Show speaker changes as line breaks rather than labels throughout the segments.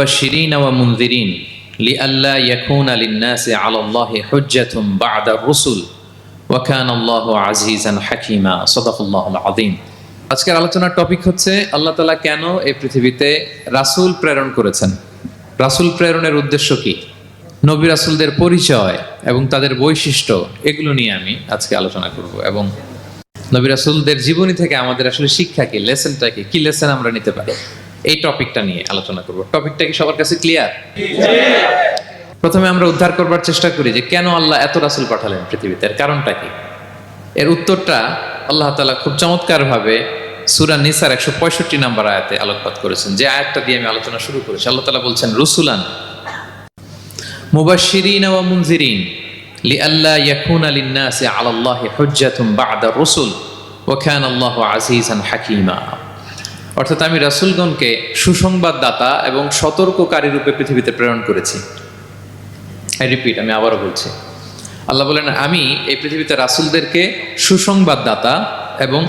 মুবাশশিরিন ওয়া মুনযিরিন লিআল্লা ইয়াকুনা লিন-নাসি আলাল্লাহি হুজ্জাতুন বা'দার রুসুল ওয়া কানা আল্লাহু আজিজান হাকীমা। সাদাকাল্লাহুল আযীম। আজকের আলোচনার টপিক হচ্ছে আল্লাহ তাআলা কেন এই পৃথিবীতে রাসূল প্রেরণ করেছেন। রাসূল প্রেরণের উদ্দেশ্য কি, নবী রাসূলদের পরিচয় এবং তাদের বৈশিষ্ট্য, এগুলো নিয়ে আমি আজকে আলোচনা করব। এবং নবী রাসূলদের জীবনী থেকে আমাদের আসলে শিক্ষা কি, লেসনটা কি লেসন আমরা নিতে পারি, এই টপিকটা নিয়ে আলোচনা করব। টপিকটা কি সবার কাছে ক্লিয়ার? প্রথমে আমরা উদ্ধার করবার চেষ্টা করি যে কেন আল্লাহ এত রাসূল পাঠালেন পৃথিবীতে, এর কারণটা কি। এর উত্তরটা আল্লাহ তাআলা খুব চমৎকার ভাবে সূরা নিসার 165 নম্বর আয়াতে আলোকপাত করেছেন, যে আয়াতটা দিয়ে আমি আলোচনা শুরু করেছি। আল্লাহ তাআলা বলছেন, রুসুলান মুবাশশিরিন ওয়া মুনযিরিন লিআল্লা ইয়াকুনা লিন-নাসি আলাল্লাহি হুজ্জাতুন বা'দার রুসুল ওয়া কানা আল্লাহু আজিজান হাকীমা। অর্থাৎ আমি রাসূলগণকে সুসংবাদদাতা এবং সতর্ককারী রূপে পৃথিবীতে প্রেরণ করেছি। আমি আবারও বলছি, আল্লাহ বলেন আমি এই পৃথিবীতে রাসূলদেরকে সুসংবাদদাতা এবং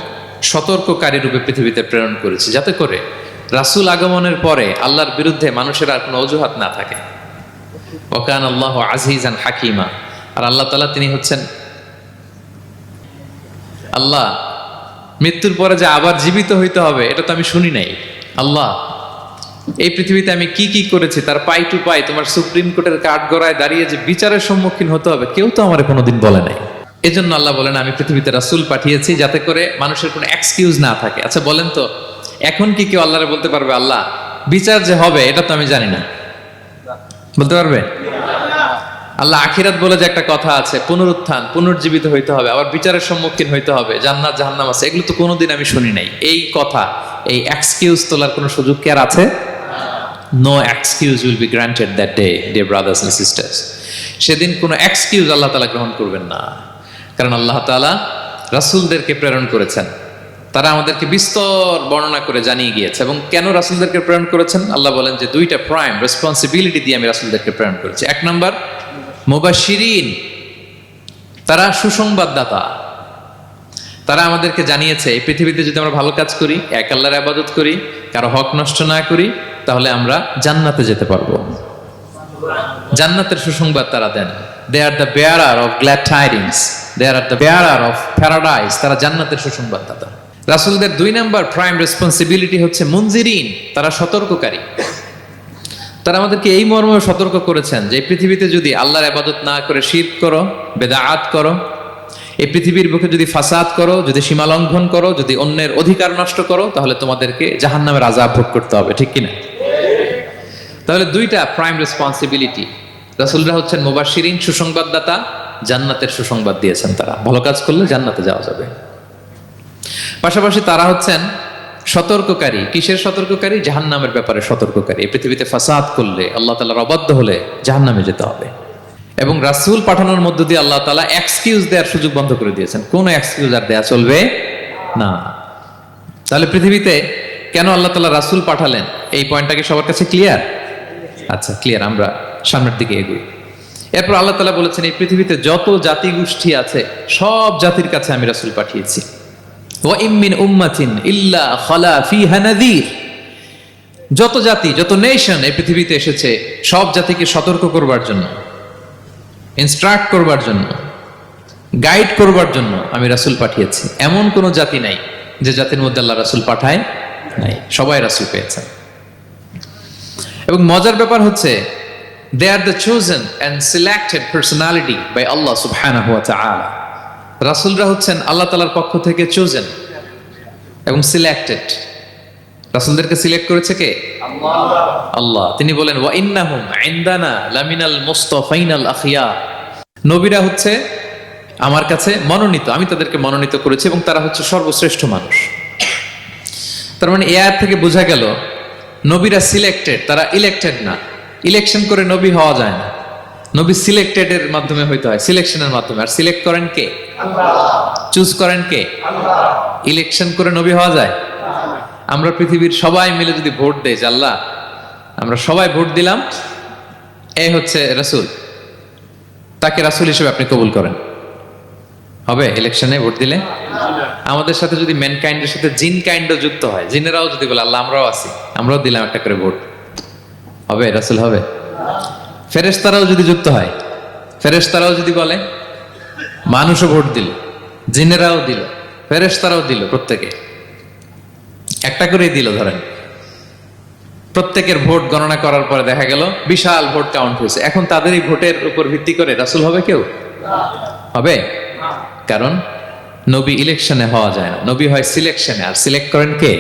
সতর্ককারী রূপে পৃথিবীতে প্রেরণ করেছি, যাতে করে রাসূল আগমনের পরে আল্লাহর বিরুদ্ধে মানুষের আর কোনো অজুহাত না থাকে। ওয়া কানা আল্লাহু আজিজান হাকীমা। আর আল্লাহ তাআলা তিনি হচ্ছেন আল্লাহ। মৃত্যুর পরে যে আবার জীবিত হইতে হবে এটা তো আমি শুনি নাই। আল্লাহ এই পৃথিবীতে আমি কি কি করেছি তার পাই টু পাই তোমার সুপ্রিম কোর্টের কাঠগড়ায় দাঁড়িয়ে যে বিচারের সম্মুখীন হতে হবে, কেউ তো আমার কোনোদিন বলে নাই। এজন্য আল্লাহ বলেন আমি পৃথিবীতে রাসূল পাঠিয়েছি যাতে করে মানুষের কোনো এক্সকিউজ না থাকে। আচ্ছা বলেন তো, এখন কি কেউ আল্লাহরে বলতে পারবে আল্লাহ বিচার যে হবে এটা তো আমি জানি না? বলতে পারবে? আল্লাহ আখিরাত বলে যে একটা কথা আছে, পুনরুত্থান, পুনর্জীবিত হইতে হবে, আবার বিচারের সম্মুখীন হইতে হবে, জান্নাত জাহান্নাম আছে, এগুলো তো কোনোদিন আমি শুনি নাই। এই কথা, এই এক্সকিউজ তোলার কোনো সুযোগ কি আর আছে? No excuse will be granted that day, dear brothers and sisters. সেদিন কোনো এক্সকিউজ আল্লাহ তাআলা গ্রহণ করবেন না, কারণ আল্লাহ তাআলা রাসূলদেরকে প্রেরণ করেছেন। তারা আমাদেরকে বিস্তর বর্ণনা করে জানিয়ে গিয়েছে। এবং কেন রাসূলদেরকে প্রেরণ করেছেন আল্লাহ বলেন যে দুইটা প্রাইম রেসপন্সিবিলিটি দিয়ে আমি রাসূলদেরকে প্রেরণ করেছি। এক নাম্বার মুবাশশিরিন, তারা সুসংবাদদাতা। তারা আমাদেরকে জানিয়েছে এই পৃথিবীতে যদি আমরা ভালো কাজ করি, এক আল্লাহর ইবাদত করি, কারো হক নষ্ট না করি, তাহলে আমরা জান্নাতে যেতে পারবো। জান্নাতের সুসংবাদ তারা দেন। They are the bearer of glad tidings, they are the bearer of paradise. তারা জান্নাতের সুসংবাদদাতা। রাসূলদের দুই নাম্বার প্রাইম রেসপন্সিবিলিটি হচ্ছে মুনযিরিন, তারা সতর্ককারী। তারা আমাদেরকে এই মর্মে সতর্ক করেছেন যে এই পৃথিবীতে যদি আল্লাহর ইবাদত না করে শিরক করো, বেদাআত করো, এই পৃথিবীর বুকে যদি ফাসাদ করো, যদি সীমা লঙ্ঘন করো, যদি অন্যের অধিকার নষ্ট করো, তাহলে তোমাদেরকে জাহান্নামের আযাব ভোগ করতে হবে। ঠিক কিনা? তাহলে দুইটা প্রাইম রেসপন্সিবিলিটি। রাসূলরা হচ্ছেন মুবাশশিরিন, সুসংবাদদাতা, জান্নাতের সুসংবাদ দিয়েছেন। তারা ভালো কাজ করলে জান্নাতে যাওয়া যাবে। পাশাপাশি তারা হচ্ছেন সতর্ককারী। কিসের সতর্ককারী? জাহান্নামের ব্যাপারে সতর্ককারী। এই পৃথিবীতে ফাসাদ করলে, আল্লাহ তাআলার অবাধ্য হলে জাহান্নামে যেতে হবে। এবং রাসূল পাঠানোর মধ্য দিয়ে আল্লাহ তাআলা এক্সকিউজ দেওয়ার সুযোগ বন্ধ করে দিয়েছেন। কোনো এক্সকিউজ আর দেয়া চলবে না। তাহলে পৃথিবীতে কেন আল্লাহ তাআলা রাসূল পাঠালেন, এই পয়েন্টটা কি সবার কাছে ক্লিয়ার? আচ্ছা ক্লিয়ার, আমরা সামনের দিকে এগোই। এরপর আল্লাহ তাআলা বলেছেন এই পৃথিবীতে যত জাতি গোষ্ঠী আছে সব জাতির কাছে আমি রাসূল পাঠিয়েছি। ওয়া ইম মিন উম্মাতিন ইল্লা খালা ফিহা নাযীর। যত জাতি, যত নেশন এই পৃথিবীতে এসেছে, সব জাতিকে সতর্ক করবার জন্য, ইনস্ট্রাক্ট করবার জন্য, গাইড করবার জন্য আমি রাসূল পাঠিয়েছি। এমন কোন জাতি নাই যে জাতির মধ্যে আল্লাহ রাসূল পাঠায় নাই, সবাই রাসূল পেয়েছেন। এবং মজার ব্যাপার হচ্ছে they are the chosen and selected personality by Allah subhanahu wa ta'ala. রাসূলরা হচ্ছেন আল্লাহ তাআলার পক্ষ থেকে chosen এবং সিলেক্টেড। রাসূলদেরকে সিলেক্ট করেছে কে? আল্লাহ। তিনি বলেন ওয়া ইন্নাহুম ইনদানা লামিনাল মুস্তাফাইনাল আখিয়ার। নবীরা হচ্ছে আমার কাছে মনোনীত, আমি তাদেরকে মনোনীত করেছি এবং তারা হচ্ছে সর্বশ্রেষ্ঠ মানুষ। তার মানে এই আয়াত থেকে বোঝা গেল নবীরা সিলেক্টেড, তারা ইলেক্টেড না। ইলেকশন করে নবী হওয়া যায় না, নবী সিলেক্টেড এর মাধ্যমে হইতে হয়, সিলেকশনের মাধ্যমে। আর সিলেক্ট করেন কে? আল্লাহ। চুজ করেন কে? আল্লাহ। ইলেকশন করে নবী হওয়া যায়? আমরা পৃথিবীর সবাই মিলে যদি ভোট দেই যে আল্লাহ আমরা সবাই ভোট দিলাম, এই হচ্ছে রাসূল, তাকে রাসূল হিসেবে আপনি কবুল করেন, হবে? ইলেকশনে ভোট দিলে আমাদের সাথে যদি ম্যানকাইন্ডের সাথে জিন কাইন্ডও যুক্ত হয়, জিনেরাও যদি বলে আল্লাহ আমরাও আছি, আমরাও দিলাম একটা করে ভোট, হবে? রাসূল হবে? ফেরেশতারাও যদি যুক্ত হয়, ফেরেশতারাও যদি বলে, মানুষও ভোট দিল, জিনেরাও দিল, ফেরেশতারাও দিল, প্রত্যেকে একটা করেই দিল, ধরেন প্রত্যেকের ভোট গণনা করার পরে দেখা গেল বিশাল ভোট কাউন্ট হয়েছে, এখন তাদের এই ভোটের উপর ভিত্তি করে রাসূল হবে কেউ? হবে? কারণ নবী ইলেকশনে হওয়া যায় না, নবী হয় সিলেকশনে, আর সিলেক্ট করেন কে?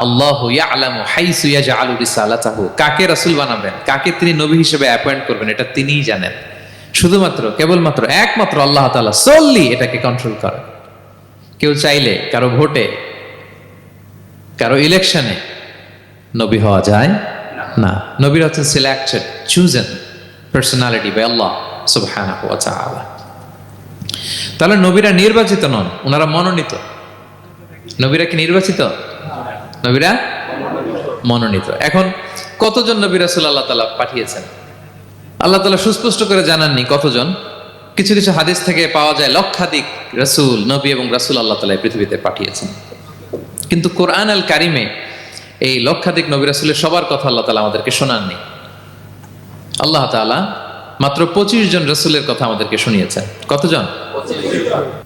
আল্লাহু ইয়ালামু হাইসু ইয়াজআলু রিসালাতাহু। কাকে রাসূল বানাবেন, কাকে তিনি নবী হিসেবে অ্যাপয়েন্ট করবেন, এটা তিনিই জানেন। শুধুমাত্র কেবলমাত্র একমাত্র আল্লাহ তাআলা solely এটাকে কন্ট্রোল করেন। কেউ চাইলে কারো ভোটে, কারো ইলেকশনে নবী হওয়া যায় না। নবীরা হচ্ছেন সিলেক্টেড, চুজেন পার্সোনালিটি বাই আল্লাহ সুবহানাহু ওয়া তাআলা। তাহলে নবীরা নির্বাচিত নন, ওনারা মনোনীত। নবীরা কি নির্বাচিত? নবীরা মনোনীত। এখন কতজন নবী রাসূল আল্লাহ তাআলা পাঠিয়েছেন? আল্লাহ তাআলা সুস্পষ্ট করে জানাননি কতজন। কিছু কিছু হাদিস থেকে পাওয়া যায় লক্ষাধিক রাসূল, নবী এবং রাসূল আল্লাহ তাআলা পৃথিবীতে পাঠিয়েছেন। কিন্তু কোরআন আল কারিমে এই লক্ষাধিক নবী রাসূলের সবার কথা আল্লাহ তাআলা আমাদেরকে শোনাননি। আল্লাহ তাআলা মাত্র 25 জন রাসূলের কথা আমাদেরকে শুনিয়েছেন। কতজন?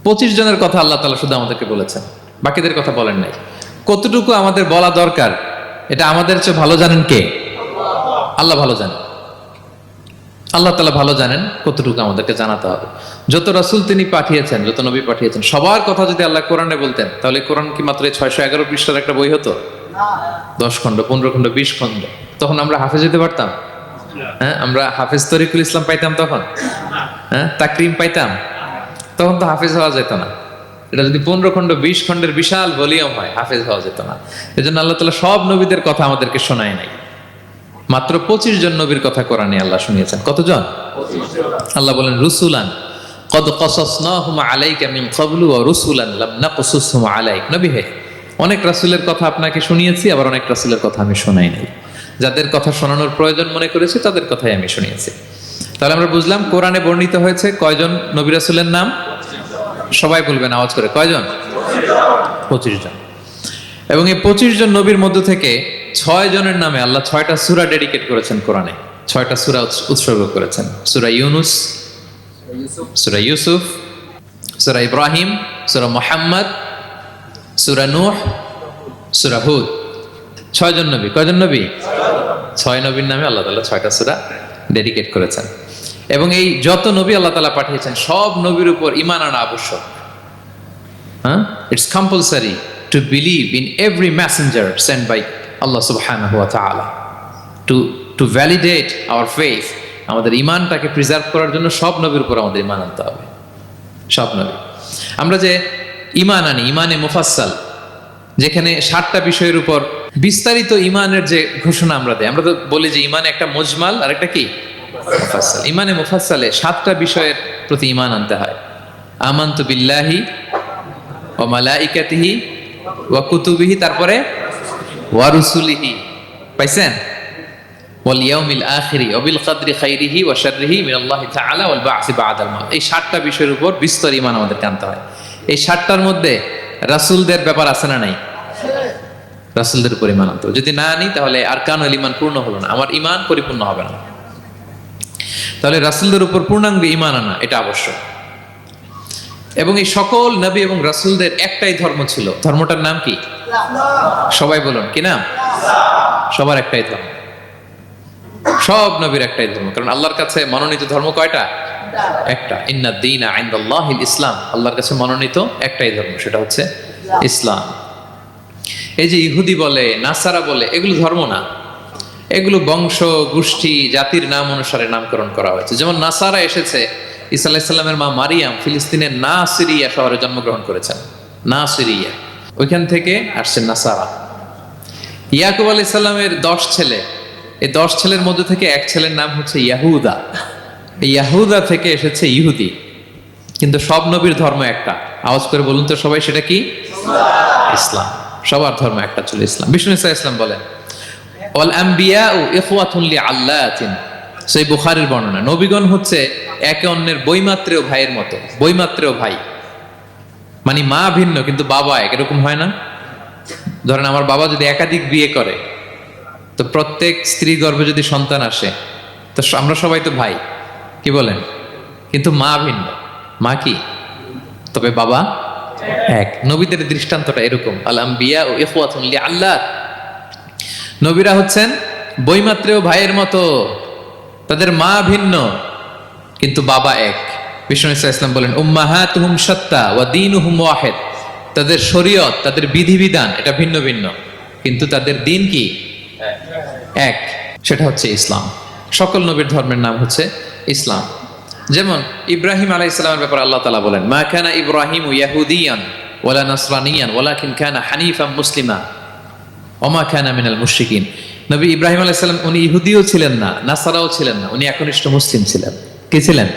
25 জনের কথা আল্লাহ তাআলা শুধু আমাদেরকে বলেছেন, বাকিদের কথা বলেন নাই। কতটুকু আমাদের বলা দরকার এটা আমাদের চেয়ে ভালো জানেন কে? আল্লাহ ভালো জানেন। আল্লাহ তাআলা ভালো জানেন কতটুকু আমাদেরকে জানাতে হবে। যত রাসূল তিনি পাঠিয়েছেন, যত নবী পাঠিয়েছেন, সবার কথা যদি আল্লাহ কোরআনে বলতেন, তাহলে কোরআন কি মাত্র 611 পৃষ্ঠার একটা বই হতো? 10 খণ্ড, 15 খণ্ড, 20 খণ্ড। তখন আমরা হাফেজ হতে পারতাম? হ্যাঁ, আমরা হাফেজ তরিকুল ইসলাম পাইতাম তখন? হ্যাঁ, তাকরিম পাইতাম? তখন তো হাফেজ হওয়া যেত না। এটা যদি 15 খণ্ড, 20 খণ্ডের বিশাল ভলিউম হয়, হাফেজ হওয়া যেত না। এজন্য আল্লাহ তাআলা সব নবীদের কথা আমাদেরকে শোনায় নাই, মাত্র 25 জন নবীর কথা কোরআনে আল্লাহ শুনিয়েছেন। কতজন? 25 জন। আল্লাহ বলেন রুসুলান কদ কসাসনাহুম আলাইকা মিন ক্বাবলু ওয়া রুসুলান লাম নাকসুসহুম আলাইক। নবী হে, অনেক রাসূলের কথা আপনাকে শুনিয়েছি, আবার অনেক রাসূলের কথা আমি শোনাই নাই। যাদের কথা শোনানোর প্রয়োজন মনে করেছি তাদের কথাই আমি শুনিয়েছি। তাহলে আমরা বুঝলাম কোরআনে বর্ণিত হয়েছে কয়জন নবী রাসূলের নাম? সবাই বলবেন আওয়াজ করে, কয়জন? 25 জন। এবং এই 25 জন নবীর মধ্য থেকে 6 জনের নামে আল্লাহ 6টা সূরা ডেডিকেট করেছেন কোরআনে, 6টা সূরা উৎসর্গ করেছেন। সূরা ইউনুস, সূরা ইউসুফ, সূরা ইব্রাহিম, সূরা মুহাম্মদ, সূরা নূহ, সূরা হুদ। 6 জন নবী। কয়জন নবী? 6 নবীর নামে আল্লাহ তাআলা 6টা সূরা ডেডিকেট করেছেন। এবং এই যত নবী আল্লাহ তাআলা পাঠিয়েছেন, সব নবীর উপর ঈমান আনা আবশ্যক। হ্যাঁ, it's compulsory to believe in every messenger sent by Allah subhanahu wa ta'ala to validate our faith. আমাদের ঈমানটাকে প্রিজার্ভ করার জন্য সব নবীর উপর আমাদের ঈমান আনতে হবে, সব নবী। আমরা যে ঈমান আনি, ঈমানে মুফাসসাল, যেখানে 7টা বিষয়ের উপর বিস্তারিত ঈমানের যে ঘোষণা আমরা দেই, আমরা তো বলি যে ঈমানে একটা মুজমাল আর একটা কি মুফাসসাল। ঈমানে মুফাসসালে 7টা বিষয়ের প্রতি ঈমান আনতে হয়। আমানতু বিল্লাহি ওয়া মালাইকাতিহি ওয়া কুতুবিহি, তারপরে ওয়া রুসুলিহি, পাইছেন? ওয়াল ইয়াউমিল আখিরি ওয়া বিল কদরি খাইরিহি ওয়া শাররিহি মিনাল্লাহি তাআলা ওয়াল বা'সি বা'দাল মাউত। এই 7টা বিষয়ের উপর বিস্তর ঈমান আমাদেরকে আনতে হয়। এই 7টার মধ্যে রাসূলদের ব্যাপার আছে না নাই? রাসূলদের উপর ঈমান আনতে হবে। যদি না আনি তাহলে আরকানুল ঈমান পূর্ণ হলো না, আমার ঈমান পরিপূর্ণ হবে না। তাহলে রাসূলদের উপর পূর্ণাঙ্গ ঈমান আনা এটা আবশ্যক। এবং এই সকল নবী এবং রাসূলদের একটাই ধর্ম ছিল। ধর্মটার নাম কি? সবাই বলুন, কি নাম? সবার একটাই ধর্ম, সব নবীর একটাই ধর্ম। কারণ আল্লাহর কাছে মনোনীত ধর্ম কয়টা? একটা। ইন্নাদ দীনা ইনদাল্লাহিল ইসলাম। আল্লাহর কাছে মনোনীত একটাই ধর্ম, সেটা হচ্ছে ইসলাম। এই যে ইহুদি বলে, নাসারা বলে, এগুলো ধর্ম না, এগুলো বংশ, গোষ্ঠী, জাতির নাম অনুসারে নামকরণ করা হয়েছে। যেমন নাসারা এসেছে, ঈসা আলাইহিস সালামের মা মারিয়াম ফিলিস্তিনের নাসিরিয়া শহরে জন্মগ্রহণ করেছেন। নাসিরিয়া, ওইখান থেকে আসছে নাসারা। ইয়াকুব আলাইহিস সালামের 10 ছেলে, এই 10 ছেলের মধ্যে থেকে এক ছেলের নাম হচ্ছে ইয়াহুদা। এই ইয়াহুদা থেকে এসেছে ইহুদি। কিন্তু সব নবীর ধর্ম একটা। আওয়াজ করে বলুন তো সবাই, সেটা কি? ইসলাম। সবার ধর্ম একটা ছিল, ইসলাম। বিষ্ণু ইসলাম বলেন ওয়াল আম্বিয়াউ ইখওয়াতুন লিআল্লাতিন। সেই বুখারীর বর্ণনা, নবীগণ হচ্ছে একে অন্যের বৈমাত্রেয় ভাইয়ের মতো। বৈমাত্রেয় ভাই মানে মা ভিন্ন কিন্তু বাবা এক, এরকম হয় না? ধরেন আমার বাবা যদি একাধিক বিয়ে করে তো প্রত্যেক স্ত্রী গর্ভে যদি সন্তান আসে, তো আমরা সবাই তো ভাই, কি বলেন? কিন্তু মা ভিন্ন। মা কি? তবে বাবা এক। নবীদের দৃষ্টান্তটা এরকম, আল আম্বিয়া ও ইখওয়াতুন লিআল্লাহ। নবীরা হচ্ছেন বৈমাত্রেয় ভাইয়ের মতো, তাদের মা ভিন্ন কিন্তু বাবা এক। বিষ্ণু ইসলাম বলেন, উম্মাহাতুহুম শাত্তা ওয়া দীনুহুম ওয়াহিদ। তাদের শরীয়ত, তাদের বিধিবিধান এটা ভিন্ন ভিন্ন, কিন্তু তাদের দিন কি? এক, সেটা হচ্ছে ইসলাম। সকল নবীর ধর্মের নাম হচ্ছে ইসলাম। যেমন ইব্রাহিম আলাইহিস সালামের ব্যাপারে আল্লাহ তাআলা বলেন, মা কানা ইব্রাহিমু ইয়াহুদিয়ান ওয়ালা নাসরানিয়ান ওয়ালাকিন কানা হানিফাম মুসলিমা ওয়া মা কানা মিনাল মুশরিকিন। নবী ইব্রাহিম আলাইহিস সালাম উনি ইহুদিও ছিলেন না, নাসারাও ছিলেন না, উনি একনিষ্ঠ মুসলিম ছিলেন। কি ছিলেন?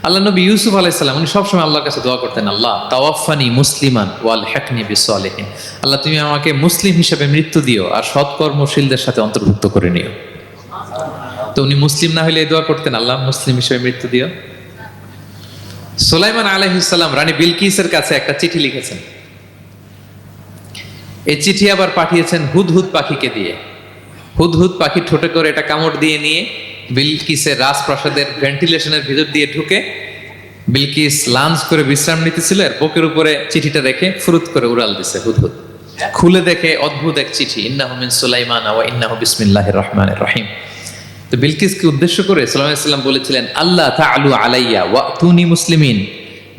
আল্লাহ নবী ইউসুফ আলাইহিস সালাম উনি সবসময় আল্লাহর কাছে দোয়া করতেন, আল্লাহ তাওয়াফানি মুসলিমান ওয়াল হিকনি বিসসালিহিন। আল্লাহ তুমি আমাকে মুসলিম হিসেবে মৃত্যু দিও আর সৎকর্মশীলদের সাথে অন্তর্ভুক্ত করে নিও। তো উনি মুসলিম না হলে এই দোয়া করতেন, আল্লাহ মুসলিম হিসেবে মৃত্যু দিও। সুলাইমান আলাইহিস সালাম রানী বিলকিসের কাছে একটা চিঠি লিখেছেন। এই চিঠি আবার পাঠিয়েছেন হুদহুদ পাখিকে দিয়ে। হুদহুদ পাখি ঠোঁটে করে এটা কামড় দিয়ে নিয়ে বিলকিসের রাজপ্রাসাদের ভেন্টিলেশনের ভিতর দিয়ে ঢুকে, বিলকিস লাঞ্চ করে বিশ্রাম নিতেছিল, এর বুকের উপরে চিঠিটা রেখে ফুরুত করে উড়াল দিছে হুদহুদ। খুলে দেখে অদ্ভুত এক চিঠি, ইন্নাহু মিন সুলাইমান ওয়া ইন্নাহু বিসমিল্লাহির রহমানির রহিম। তো বিলকিসকে উদ্দেশ্য করে সাল্লাল্লাহু আলাইহি ওয়াসাল্লাম বলেছিলেন, আল্লাহ তাআলু আলাইয়া ওয়াতুনি মুসলিমিন।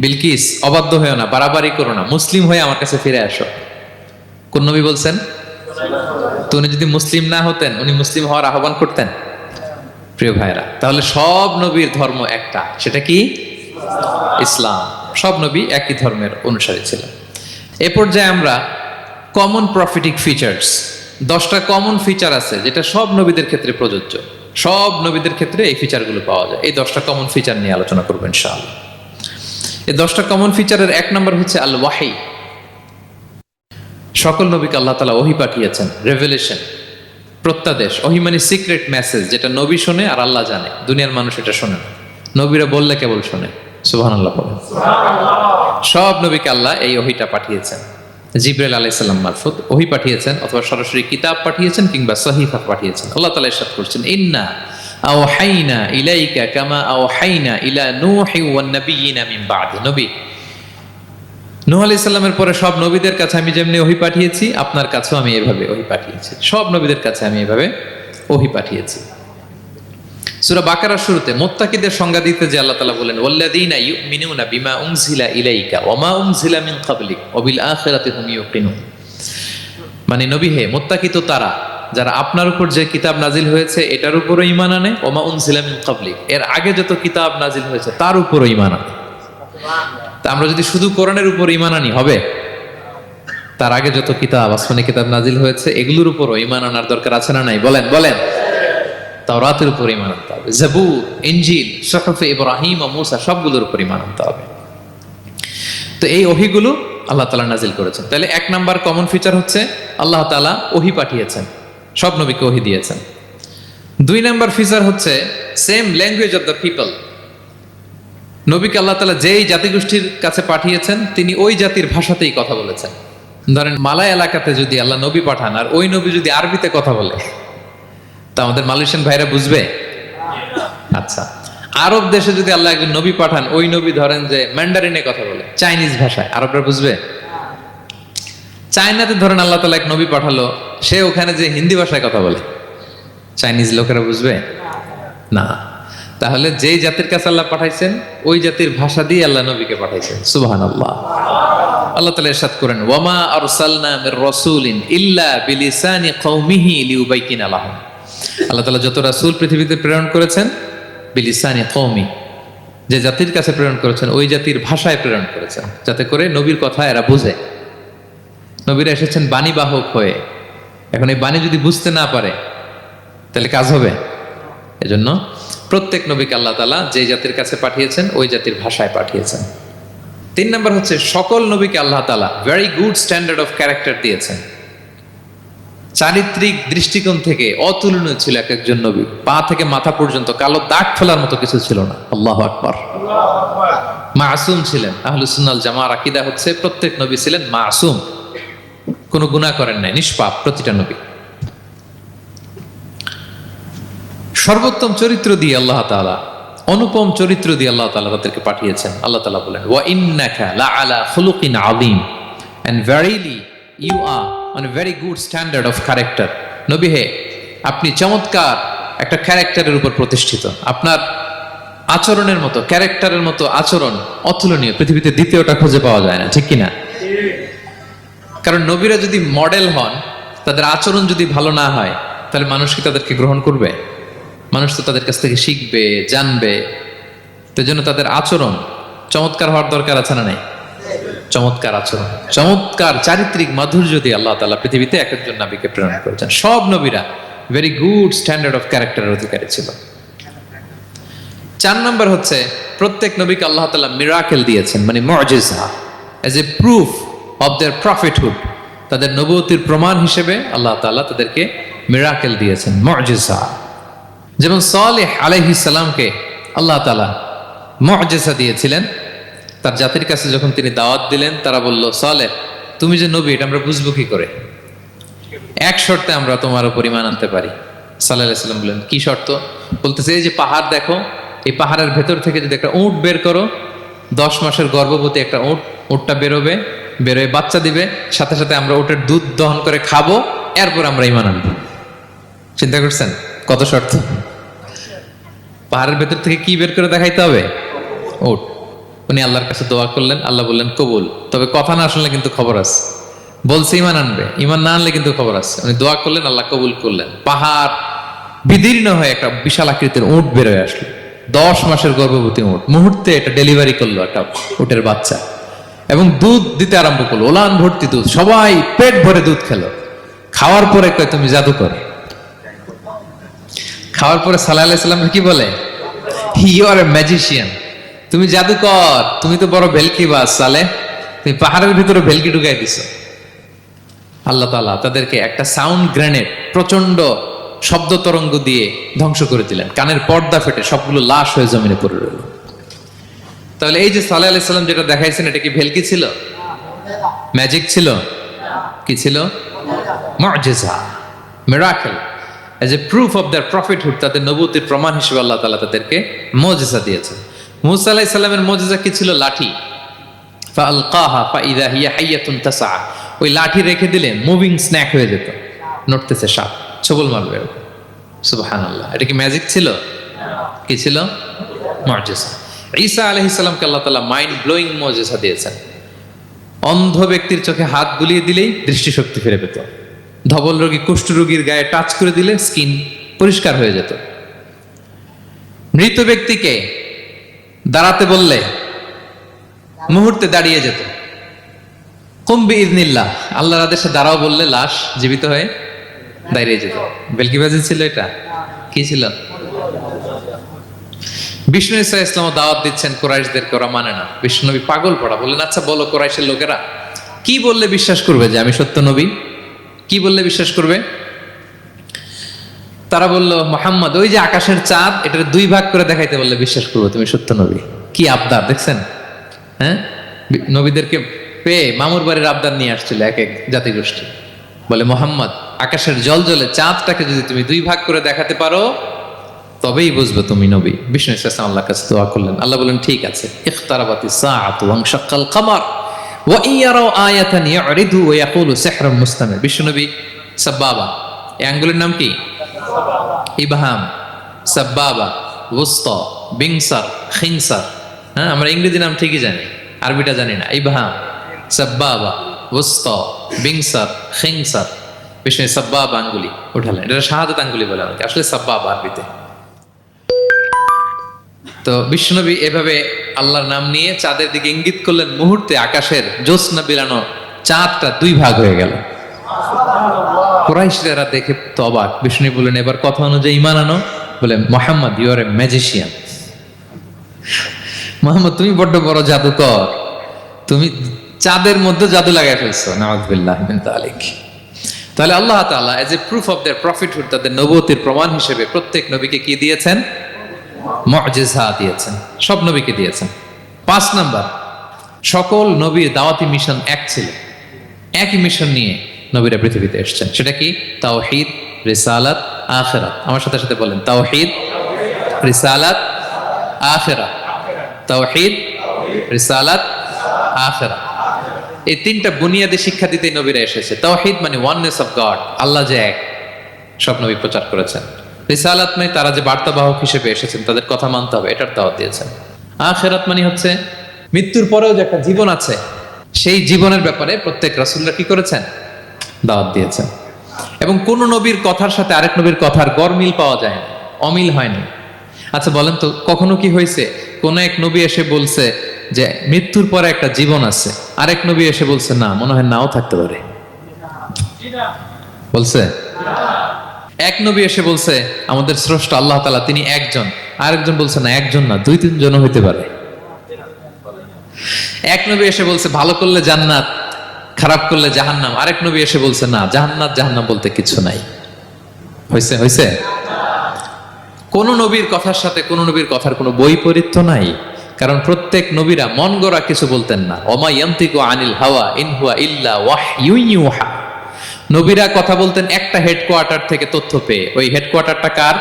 বিলকিস অবাধ্য হয়েও না, বাড়াবাড়ি করো না, মুসলিম হয়ে আমার কাছে ফিরে আসো। কোন নবী বলছেন? তো উনি যদি মুসলিম না হতেন, উনি মুসলিম হওয়ার আহ্বান করতেন? প্রিয় ভাইরা, তাহলে সব নবীর ধর্ম একটা, সেটা কি? ইসলাম। সব নবী একই ধর্মের অনুসারী ছিলেন। এ পর্যায়ে আমরা কমন প্রফিটিক ফিচার্স, 10টা কমন ফিচার আছে যেটা সব নবীদের ক্ষেত্রে প্রযোজ্য। সব নবীদের ক্ষেত্রে এই ফিচারগুলো পাওয়া যায়। এই 10টা কমন ফিচার নিয়ে আলোচনা করবো ইনশাআল্লাহ। এই 10টা কমন ফিচারের 1 নম্বর হচ্ছে আল ওয়াহি। সকল নবীকে আল্লাহ তাআলা ওহী পাঠিয়েছেন, রেভেলেশন, প্রত্যাদেশ। ওহী মানে সিক্রেট মেসেজ, যেটা নবী শোনে আর আল্লাহ জানে, দুনিয়ার মানুষ এটা শোনে না। নবীরা বললে কেবল শোনে। সুবহানাল্লাহ বলেন। সব নবীকে আল্লাহ এই ওহীটা পাঠিয়েছেন। জিবরাইল আলাইহিস সালাম মারফত ওহী পাঠিয়েছেন, অথবা সরাসরি কিতাব পাঠিয়েছেন, কিংবা সহিফা পাঠিয়েছেন। আল্লাহ তাআলা ইরশাদ করছেন, ইন্না আওহাইনা ইলাইকা কামা আওহাইনা ইলা নূহি ওয়ান নাবিয়িনা মিন বা'দি। নবী নূহ আলাইহিস সালামের পরে সব নবীদের কাছে আমি যেমনি ওহী পাঠিয়েছি, আপনার কাছেও আমি এভাবে ওহী পাঠিয়েছি। সব নবীদের কাছে আমি এভাবে ওহী পাঠিয়েছি। সূরা বাকারার শুরুতে মুত্তাকিদের সংজ্ঞা দিতে যে আল্লাহ তাআলা বলেন, ওয়াল্লাযীনা ইউমিনুনা বিমা উনজিলা ইলাইকা ওয়া মা উনজিলা মিন ক্বাবলিক ওয়া বিল আখিরাতি হুম ইউকিনুন। মানে নবী হে, মুত্তাকি তো তারা যারা আপনার উপর যে কিতাব নাজিল হয়েছে এটার উপরও ঈমান আনে, ওয়া মা উনজিলা মিন ক্বাবলিক, এর আগে যত কিতাব নাজিল হয়েছে তার উপরও ঈমান আনে। তা আমরা যদি শুধু কোরআনের উপর ঈমান আনি হবে? তার আগে যত কিতাব, আসমানি কিতাব নাজিল হয়েছে এগুলোর উপরও ঈমান আনার দরকার আছে না নাই? বলেন বলেন। তাওরাতের উপর ঈমান আনতে হবে, জাবুর, ইনজিল, সুহুফে ইব্রাহিম ও মূসা সবগুলোর উপর ঈমান আনতে হবে। তো এই ওহীগুলো আল্লাহ তাআলা নাজিল করেছেন। তাহলে 1 নাম্বার কমন ফিচার হচ্ছে আল্লাহ তাআলা ওহী পাঠিয়েছেন, সব নবীকে ওহী দিয়েছেন। 2 নাম্বার ফিচার হচ্ছে same language of the people. নবীকে আল্লাহ তাআলা যেই জাতিগোষ্ঠীর কাছে পাঠিয়েছেন তিনি ওই জাতির ভাষাতেই কথা বলেছেন। ধরেন মালয় এলাকাতে যদি আল্লাহ নবী পাঠান আর ওই নবী যদি আরবিতে কথা বলে, তা আমাদের মালয়েশিয়ান ভাইরা বুঝবে? আচ্ছা, আরব দেশে যদি আল্লাহ একজন নবী পাঠান, ওই নবী ধরেন যে ম্যান্ডারিনে কথা বলে, চাইনিজ ভাষায়, আরবরা বুঝবে? চায়নাতে ধরেন আল্লাহ তাআলা এক নবী পাঠালো, সে ওখানে যে হিন্দি ভাষায় কথা বলে, চাইনিজ লোকেরা বুঝবে না। তাহলে যেই জাতির কাছে আল্লাহ পাঠাইছেন ওই জাতির ভাষা দিয়ে আল্লাহ নবীকে পাঠাইছেন। সুবহানাল্লাহ। আল্লাহ তাআলা ইরশাদ করেন, ওয়ামা আরসালনা মির রাসূলিন ইল্লা বিলিসানি কওমিহি লিউবাইয়িনা লাহুম। আল্লাহ তাআলা যত রাসূল পৃথিবীতে প্রেরণ করেছেন, বিলিসানি কওমি, যে জাতির কাছে প্রেরণ করেছেন ওই জাতির ভাষায় প্রেরণ করেছেন, যাতে করে নবীর কথা এরা বুঝে। নবীরা এসেছেন বাণীবাহক হয়ে, এখন এই বাণী যদি বুঝতে না পারে তাহলে কাজ হবে? এজন্য প্রত্যেক নবীকে আল্লাহ তাআলা যে জাতির কাছে পাঠিয়েছেন ওই জাতির ভাষায় পাঠিয়েছেন। 3 নাম্বার হচ্ছে সকল নবীকে আল্লাহ তাআলা very good standard of character দিয়েছেন। চারিত্রিক দৃষ্টিকোণ থেকে অতুলনীয় ছিল এক একজন নবী। পা থেকে মাথা পর্যন্ত কালো দাগ ফেলার মতো কিছু ছিল না। আল্লাহু আকবার। মাসুম ছিলেন। আহলুস সুন্নাহ জামার আকীদা হচ্ছে প্রত্যেক নবী ছিলেন মাসুম, কোনো গুনাহ করেন নাই, নিষ্পাপ প্রতিটা নবী। সর্বোত্তম চরিত্র দিয়ে আল্লাহ তাআলা, অনুপম চরিত্র দিয়ে আল্লাহ তাআলা তাদেরকে পাঠিয়েছেন। আল্লাহ তাআলা বলেন, ওয়া ইন্নাকা লাআলা খুলুকিন আযীম, and verily you are on a very good standard of character. নবী হে, আপনি চমৎকার একটা ক্যারেক্টারের উপর প্রতিষ্ঠিত। আপনার আচরণের মতো, ক্যারেক্টারের মতো আচরণ অতুলনীয়, পৃথিবীতে দ্বিতীয়টা খুঁজে পাওয়া যায় না, ঠিক কিনা? কারণ নবীরা যদি মডেল হন, তাদের আচরণ যদি ভালো না হয়, তাহলে মানুষ কি তাদেরকে গ্রহণ করবে? মানুষ তো তাদের কাছ থেকে শিখবে, জানবে। তো জন্য তাদের আচরণ চমৎকার হওয়ার দরকার আছে না নাই? চমৎকার আচরণ, চমৎকার চারিত্রিক মাধুর্য দিয়ে আল্লাহ তাআলা পৃথিবীতে এক একজন নবীকে প্রেরণ করেছেন। সব নবীরা ভেরি গুড স্ট্যান্ডার্ড অফ ক্যারেক্টারের অধিকারী ছিল। 4 নম্বর হচ্ছে, প্রত্যেক নবীকে আল্লাহ তাআলা মিরাকেল দিয়েছেন, মানে মুআজিজা, as a proof of their prophethood. তাদের নবুয়তির প্রমাণ হিসেবে আল্লাহ তাআলা তাদেরকে মিরাকেল দিয়েছেন, মুআজিজা। যেমন সালেহ আলাইহিস সালামকে আল্লাহ তাআলা মুআজিজা দিয়েছিলেন। তার জাতির কাছে যখন তিনি দাওয়াত দিলেন, তারা বলল, সালেহ তুমি যে নবী, এটা আমরা বুঝবো কি করে? এক শর্তে আমরা তোমার উপর ঈমান আনতে পারি। সাল্লাল্লাহু আলাইহি সাল্লাম বললেন, কি শর্ত? বলতেছে, এই যে পাহাড় দেখো, এই পাহাড়ের ভেতর থেকে যদি একটা উট বের করো, 10 মাসের গর্ভবতী একটা উটটা বেরোবে, বেরোয় বাচ্চা দিবে, সাথে সাথে আমরা উটের দুধ দহন করে খাবো, এরপর আমরা ঈমান আনবো। চিন্তা করছেন কত শর্ত? পাহাড়ের ভেতর থেকে কি বের করে দেখাইতে হবে? উট। উনি আল্লাহর কাছে দোয়া করলেন, আল্লাহ বললেন কবুল, তবে কথা না শুনলে কিন্তু খবর আছে। বলছে ঈমান আনবে, ঈমান না আনলে কিন্তু খবর আছে। উনি দোয়া করলেন, আল্লাহ কবুল করলেন। পাহাড় বিদীর্ণ হয়ে একটা বিশাল আকৃতির উট বের হয়ে আসলো, 10 মাসের গর্ভবতী উট। মুহূর্তে এটা ডেলিভারি করলো একটা উটের বাচ্চা, এবং দুধ দিতে আরম্ভ করলো, ওলান ভর্তি দুধ। সবাই পেট ভরে দুধ খেলো। খাওয়ার পরে কয়, তুমি জাদুকর। খাওয়ার পরে সাল্লাল্লাহু আলাইহি সাল্লাম কি বলে? ইউ আর এ ম্যাজিশিয়ান, তুমি জাদুকর, তুমি তো বড় ভেলকিবাজ সালেহ, তুমি পাহাড়ের ভিতরে ভেলকি ঢুকাই দিছো। আল্লাহ তাআলা তাদেরকে একটা সাউন্ড গ্রেনেড, প্রচন্ড শব্দ তরঙ্গ দিয়ে ধ্বংস করে দিলেন। কানের পর্দা ফেটে সবগুলো লাশ হয়ে জমিনে পড়ে রইল। তাহলে এই যে সাল্লাল্লাহু আলাইহি সাল্লাম যেটা দেখাইছেন, এটা কি ভেলকি ছিল? ম্যাজিক ছিল? কি ছিল? মুআজিজা, miracle, as a proof of their prophethood. তাদের নবুয়তির প্রমাণ হিসেবে আল্লাহ তাআলা তাদেরকে মুআজিজা দিয়েছেন। মূসা আলাইহিস সালামের মুআজিজা কি ছিল? লাঠি। ফাআলকাহা ফাইযা হিয়া হাইয়াতুন তাসআ। ওই লাঠি রেখে দিলে মুভিং স্ন্যাক হয়ে যেত, নড়তেছে সাপ, ছবল মারবে। সুবহানাল্লাহ, এটা কি ম্যাজিক ছিল? কি ছিল? মুআজিজা। ঈসা আলাইহিস সালামকে আল্লাহ তাআলা মাইন্ড ব্লোয়িং মুআজিজা দিয়েছেন। অন্ধ ব্যক্তির চোখে হাত বুলিয়ে দিলেই দৃষ্টিশক্তি ফিরে পেত। ধবল রোগী, কুষ্ঠ রোগীর গায়ে টাচ করে দিলে স্কিন পরিষ্কার হয়ে যেত। মৃত ব্যক্তিকে দাঁড়াতে বললে মুহূর্তে দাঁড়িয়ে যেত। কুম বিইযনিল্লাহ, আল্লাহর আদেশে দাঁড়াও বললে লাশ জীবিত হয়ে দাঁড়িয়ে যেত। ভেলকিবাজি ছিল এটা? কি ছিল? বিষ্ণু ঈসা ইসলাম দাওয়াত দিচ্ছেন কুরাইশদেরকে, ওরা মানে না। বিষ্ণুনবী পাগল পড়া, বললেন, আচ্ছা বলো কুরাইশের লোকেরা কি বললে বিশ্বাস করবে যে আমি সত্য নবী? কি বললে বিশ্বাস করবে? তারা বলল, মুহাম্মদ, ওই যে আকাশের চাঁদ, এটার 2 ভাগ করে দেখাইতে বললে বিশ্বাস করবো তুমি সত্য নবী। কি আবদার দেখছেন? হ্যাঁ, নবীদেরকে পেয়ে মামুর বাড়ির আবদার নিয়ে আসছিল এক এক জাতিগোষ্ঠী। বলে, মুহাম্মদ, আকাশের জল জলে চাঁদটাকে যদি তুমি 2 ভাগ করে দেখাতে পারো, তবেই বুঝবে তুমি নবী। বিষ্ণু ইসলাম আল্লাহর কাছে দোয়া করলেন, আল্লাহ বললেন, ঠিক আছে। ইখতারাবাতিস সাআতু ওয়ানশাক্কাল কমার ওয়া ইয়ারাউ আয়াতান ইয়ারিদু ওয়া ইয়াকুলু সিহরুম মুস্তামির। বিশ্বনবী সাব্বাবা, এই আঙ্গুলের নাম কি? ইবহাম, সাব্বাবা, ওয়ুসতা, বিনসার, খিনসার। হ্যাঁ, আমরা ইংরেজি নাম ঠিকই জানি, আরবিটা জানি না। ইবহাম, সাব্বাবা, ওয়ুসতা, বিনসার, খিনসার। বিষ্ণু সাব্বাবা আঙ্গুলি উঠালেন, এটা শাহাদাত আঙ্গুলি বলে আমাকে, আসলে সাব্বাবা আরবিতে। তো বিশ্বনবী এভাবে আল্লাহর নাম নিয়ে চাঁদের দিকে ইঙ্গিত করলেন, মুহূর্তে আকাশের জ্যোৎস্না বিলানো চাঁদটা 2 ভাগ হয়ে গেল। কুরাইশরা দেখে তো অবাক। বিষ্ণু বললেন, এবার কথা অনুযায়ী ঈমান আনো। বলে, Muhammad, you are a magician. Muhammad, তুমি বড্ড বড় জাদুকর, তুমি চাঁদের মধ্যে জাদু লাগাই ফেলছো। নাউযুবিল্লাহি মিন যালিক। তাহলে আল্লাহ তাআলা age a proof of their prophethood, তাদের নবুয়তির প্রমাণ হিসেবে প্রত্যেক নবীকে কি দিয়েছেন? মুআজিজা দিয়েছেন, সব নবীকে দিয়েছেন। 5 নাম্বার, সকল নবীর দাওয়াতি মিশন এক ছিল, একই মিশন নিয়ে নবীরা পৃথিবীতে এসেছেন। সেটা কি? তাওহীদ, রিসালাত, আখিরাত। আমার সাথে সাথে বলেন তাওহীদ, রিসালাত, আখিরাত। তাওহীদ, রিসালাত, আখিরাত। এই তিনটা বুনিয়াদী শিক্ষা দিতেই নবীরা এসেছে। তাওহীদ মানে ওয়াননেস অফ গড, আল্লাহ যে এক, সব নবী প্রচার করেছেন। রিসালাত মানে তারা যে বার্তাবাহক হিসেবে এসেছেন তাদের কথা মানতে হবে, এটার দাওয়াত দিয়েছেন। আখিরাত মানে হচ্ছে মৃত্যুর পরেও যে একটা জীবন আছে, সেই জীবনের ব্যাপারে প্রত্যেক রাসূলরা কি করেছেন? দাওয়াত দিয়েছেন। এবং কোন নবীর কথার সাথে আরেক নবীর কথার গরমিল পাওয়া যায় না, অমিল হয়নি। আচ্ছা বলেন তো, কখনো কি হয়েছে কোন এক নবী এসে বলছে যে মৃত্যুর পরে একটা জীবন আছে, আরেক নবী এসে বলছে না, মনে হয় নাও থাকতে পারে? বলছে? এক নবী এসে বলছে আমাদের স্রষ্টা আল্লাহ তাআলা তিনি একজন, আরেকজন বলছে না একজন না, দুই তিনজনও হইতে পারে। এক নবী এসে বলছে ভালো করলে জান্নাত, খারাপ করলে জাহান্নাম, আরেক নবী এসে বলছে না, জান্নাত জাহান্নাম বলতে কিছু নাই। হয়েছে? হয়েছে? কোন নবীর কথার সাথে কোন নবীর কথার কোনো বৈপরীত্য নাই, কারণ প্রত্যেক নবীরা মন গড়া কিছু বলতেন না। ওমা ইয়ান্তিকু আনিল হাওয়া ইন হুয়া ইল্লা ওয়াহয়ুন ইউহা। নবীরা কথা বলতেন একটা হেডকোয়ার্টার থেকে তথ্য পেয়ে। ওই হেডকোয়ার্টারটা কার?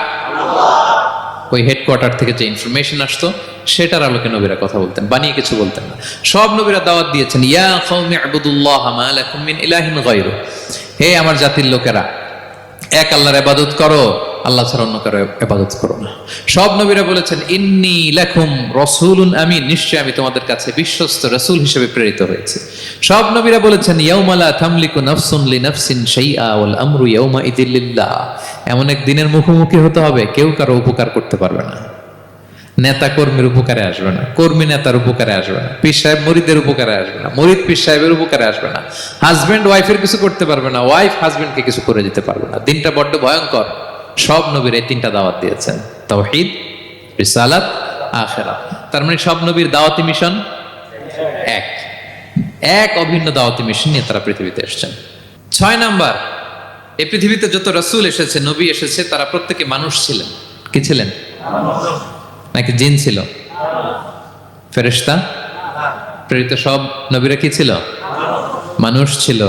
ওই হেডকোয়ার্টার থেকে যে ইনফরমেশন আসতো সেটার আলোকে নবীরা কথা বলতেন, বানিয়ে কিছু বলতেন না। সব নবীরা দাওয়াত দিয়েছেন, ইয়া কওমি ইবুদুল্লাহ মা লাকুম মিন ইলাহিন গায়রু। হে আমার জাতির লোকেরা, এক আল্লাহর ইবাদত করো, আল্লাহ ছাড়া অন্য কারো ইবাদত করো না। সব নবীরা বলেছেন ইন্নী লাকুম রাসূলুন আমিন, নিশ্চয় আমি তোমাদের কাছে বিশ্বস্ত রাসূল হিসেবে প্রেরিত হয়েছে। সব নবীরা বলেছেন ইয়াউমা লা তামলিকু নাফসুন লিনাফসিন শাইআ ওয়াল আমরু ইয়াউমা ইযিল লিল্লাহ। এমন এক দিনের মুখোমুখি হতে হবে কেউ কারো উপকার করতে পারবে না। নেতা কর্মীর উপকারে আসবে না, কর্মী নেতার উপকারে আসবে না, পীর সাহেব মুরিদের উপকারে আসবে না, মুরিদ পীর সাহেবের উপকারে আসবে না, হাজবেন্ড ওয়াইফের কিছু করতে পারবে না, ওয়াইফ হাজবেন্ডকে কিছু করে দিতে পারবে না। দিনটা বড্ড ভয়ঙ্কর। সব নবীর এই তিনটা দাওয়াত দিয়েছেন, তাওহীদ, রিসালাত, আখিরাত। তার মানে সব নবীর দাওয়াতি মিশন এক, এক অভিন্ন দাওয়াতি মিশন নিয়ে তারা পৃথিবীতে এসেছেন। 6 নাম্বার, এই পৃথিবীতে যত রাসূল এসেছে, নবী এসেছে, তারা প্রত্যেকে মানুষ ছিলেন। কি ছিলেন? নাকি জিন ছিল? ফেরেশতা? প্রেরিত সব নবীরা কি ছিল? মানুষ ছিল।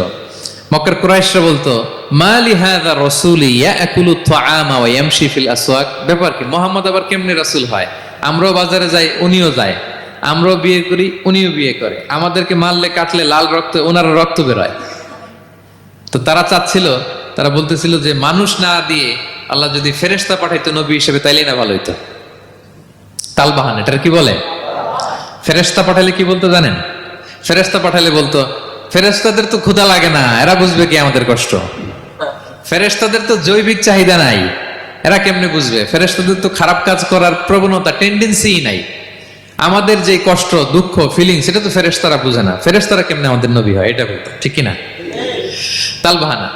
মক্কার কুরাইশরা বলতো মা লিহাযা রাসূলি ইয়াকুলু আত-তাআমা ওয়া ইয়ামশি ফিল আসওয়াক। ব্যাপার কি, মুহাম্মদ আবার কেমনে রাসূল হয়? আমরাও বাজারে যাই, উনিও যায়, আমরাও বিয়ে করি, উনিও বিয়ে করে, আমাদেরকে মারলে কাটলে লাল রক্ত, ওনার রক্ত বেরোয়। তো তারা চাচ্ছিল, তারা বলতেছিল যে মানুষ না দিয়ে আল্লাহ যদি ফেরেশতা পাঠাইতো নবী হিসেবে তাইলেই না ভালো হইতো। তালবাহান, এটার কি বলে? ফেরেশতা পাঠালে কি বলতো জানেন? ফেরেশতা পাঠালে বলতো ফেরেশতাদের তো ক্ষুধা লাগে না, এরা বুঝবে কি আমাদের কষ্ট? ফেরেশতাদের তো জৈবিক চাহিদা নাই, এরা কেমনে বুঝবে? ফেরেশতাদের তো খারাপ কাজ করার প্রবণতা, টেন্ডেন্সি নাই। আমাদের যে কষ্ট, দুঃখ, ফিলিং, সেটা তো ফেরেশতারা বুঝে না। ফেরেশতারা কেমনে আমাদের নবী হয়? এটা বলতো, ঠিক কিনা? তালবাহানা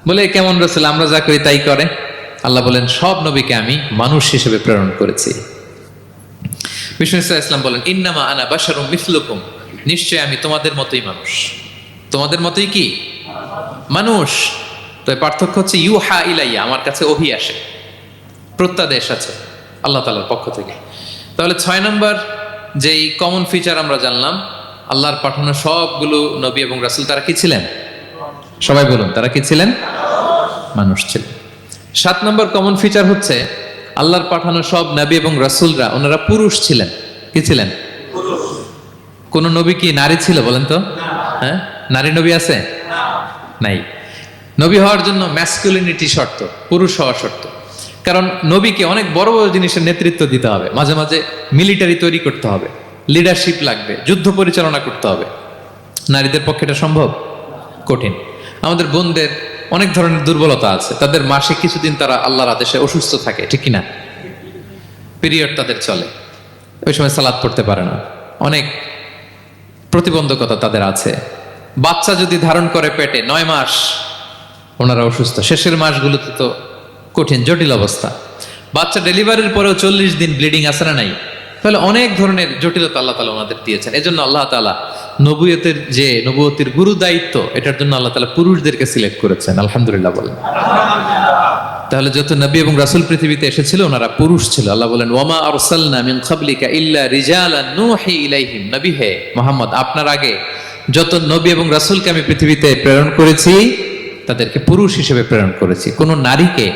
বলে কেমন রাসূল, আমরা যা করি তাই করে। আল্লাহ বলেন সব নবীকে আমি মানুষ হিসেবে প্রেরণ করেছি। বিষ্ণু ইসলাম বলেন ইন্নামা আনা বাশারুম মিসলুকুম, নিশ্চয় আমি তোমাদের মতোই মানুষ। তোমাদের মতোই কি মানুষ। তো পার্থক্য হচ্ছে ইউহা ইলাইয়া, আমার কাছে ওহী আসে, প্রত্যাদেশ আছে আল্লাহ তাআলার পক্ষ থেকে। তাহলে 6 নম্বর যেই কমন ফিচার আমরা জানলাম, আল্লাহর পাঠানো সবগুলো নবী এবং রাসূল তারা কি ছিলেন? সবাই বলুন, তারা কি ছিলেন? মানুষ ছিলেন। 7 নম্বর কমন ফিচার হচ্ছে আল্লাহর পাঠানো সব নবী এবং রাসূলরা ওনারা পুরুষ ছিলেন। কি ছিলেন? কোন নবী কি নারী ছিল বলেন তো? হ্যাঁ, নারী নবী আছে? নাই। নবী হওয়ার জন্য ম্যাসকুলিনিটি শর্ত, পুরুষ হওয়া শর্ত। কারণ নবীকে অনেক বড় বড় জিনিসের নেতৃত্ব দিতে হবে, মাঝে মাঝে মিলিটারি তৈরি করতে হবে, লিডারশিপ লাগবে, যুদ্ধ পরিচালনা করতে হবে। নারীদের পক্ষে এটা সম্ভব? কঠিন। আমাদের বোনদের অনেক ধরনের দুর্বলতা আছে, তাদের মাসে কিছুদিন তারা আল্লাহর আদেশে অসুস্থ থাকে, ঠিক কিনা? পিরিয়ড তাদের চলে, ওই সময় সালাত পড়তে পারে না, অনেক প্রতিবন্ধকতা তাদের আছে। বাচ্চা যদি ধারণ করে পেটে 9 মাস, ওনারা অসুস্থ। শেষের মাসগুলোতে তো কঠিন, জটিল অবস্থা। বাচ্চা ডেলিভারির পরেও 40 দিন ব্লিডিং আছে না নাই? তাহলে অনেক ধরনের জটিলতা আল্লাহ তাআলা ওনাদের দিয়েছেন। এজন্য আল্লাহ তাআলা নবুয়তের যে নবুয়তির গুরু দায়িত্ব, এটার জন্য আল্লাহ তাআলা পুরুষদেরকে সিলেক্ট করেছেন। আলহামদুলিল্লাহ বলেন। তাহলে যত নবী এবং রাসূল পৃথিবীতে এসেছিল ওনারা পুরুষ ছিল। আল্লাহ বলেন ওয়ামা আরসালনা মিন ক্বাবলিকা ইল্লা রিজালান নূহি ইলাইহিম। নবী হে মুহাম্মদ, আপনার আগে যত নবী এবং রাসূলকে আমি পৃথিবীতে প্রেরণ করেছি তাদেরকে পুরুষ হিসেবে প্রেরণ করেছি। কোন নারীকে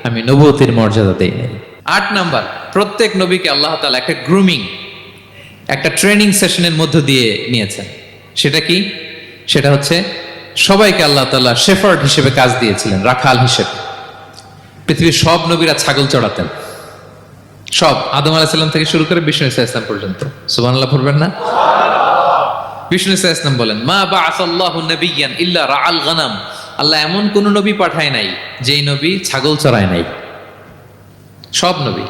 আমি নবুয়তের মর্যাদা দেই নাই। 8 নাম্বার, প্রত্যেক নবীকে আল্লাহ তাআলা একটা গ্রুমিং, একটা ট্রেনিং সেশনের মধ্য দিয়ে নিয়েছেন। সেটা কি? সেটা হচ্ছে সবাইকে আল্লাহ তাআলা শেফার্ড হিসেবে কাজ দিয়েছিলেন, রাখাল হিসেবে। পৃথিবীর সব নবীরা ছাগল চড়াতেন, সব, আদম আলাইহিস সালাম থেকে শুরু করে বিষ্ণু ইসা ইসলাম পর্যন্ত। সুবহানাল্লাহ পড়বেন না? বিষ্ণু ইসা ইসলাম বলেন, মা বাআসাল্লাহু নাবিয়্যান ইল্লা রাআল গানাম, আল্লাহ এমন কোন নবী পাঠায় নাই যেই নবী ছাগল চড়ায় নাই। সব নবী।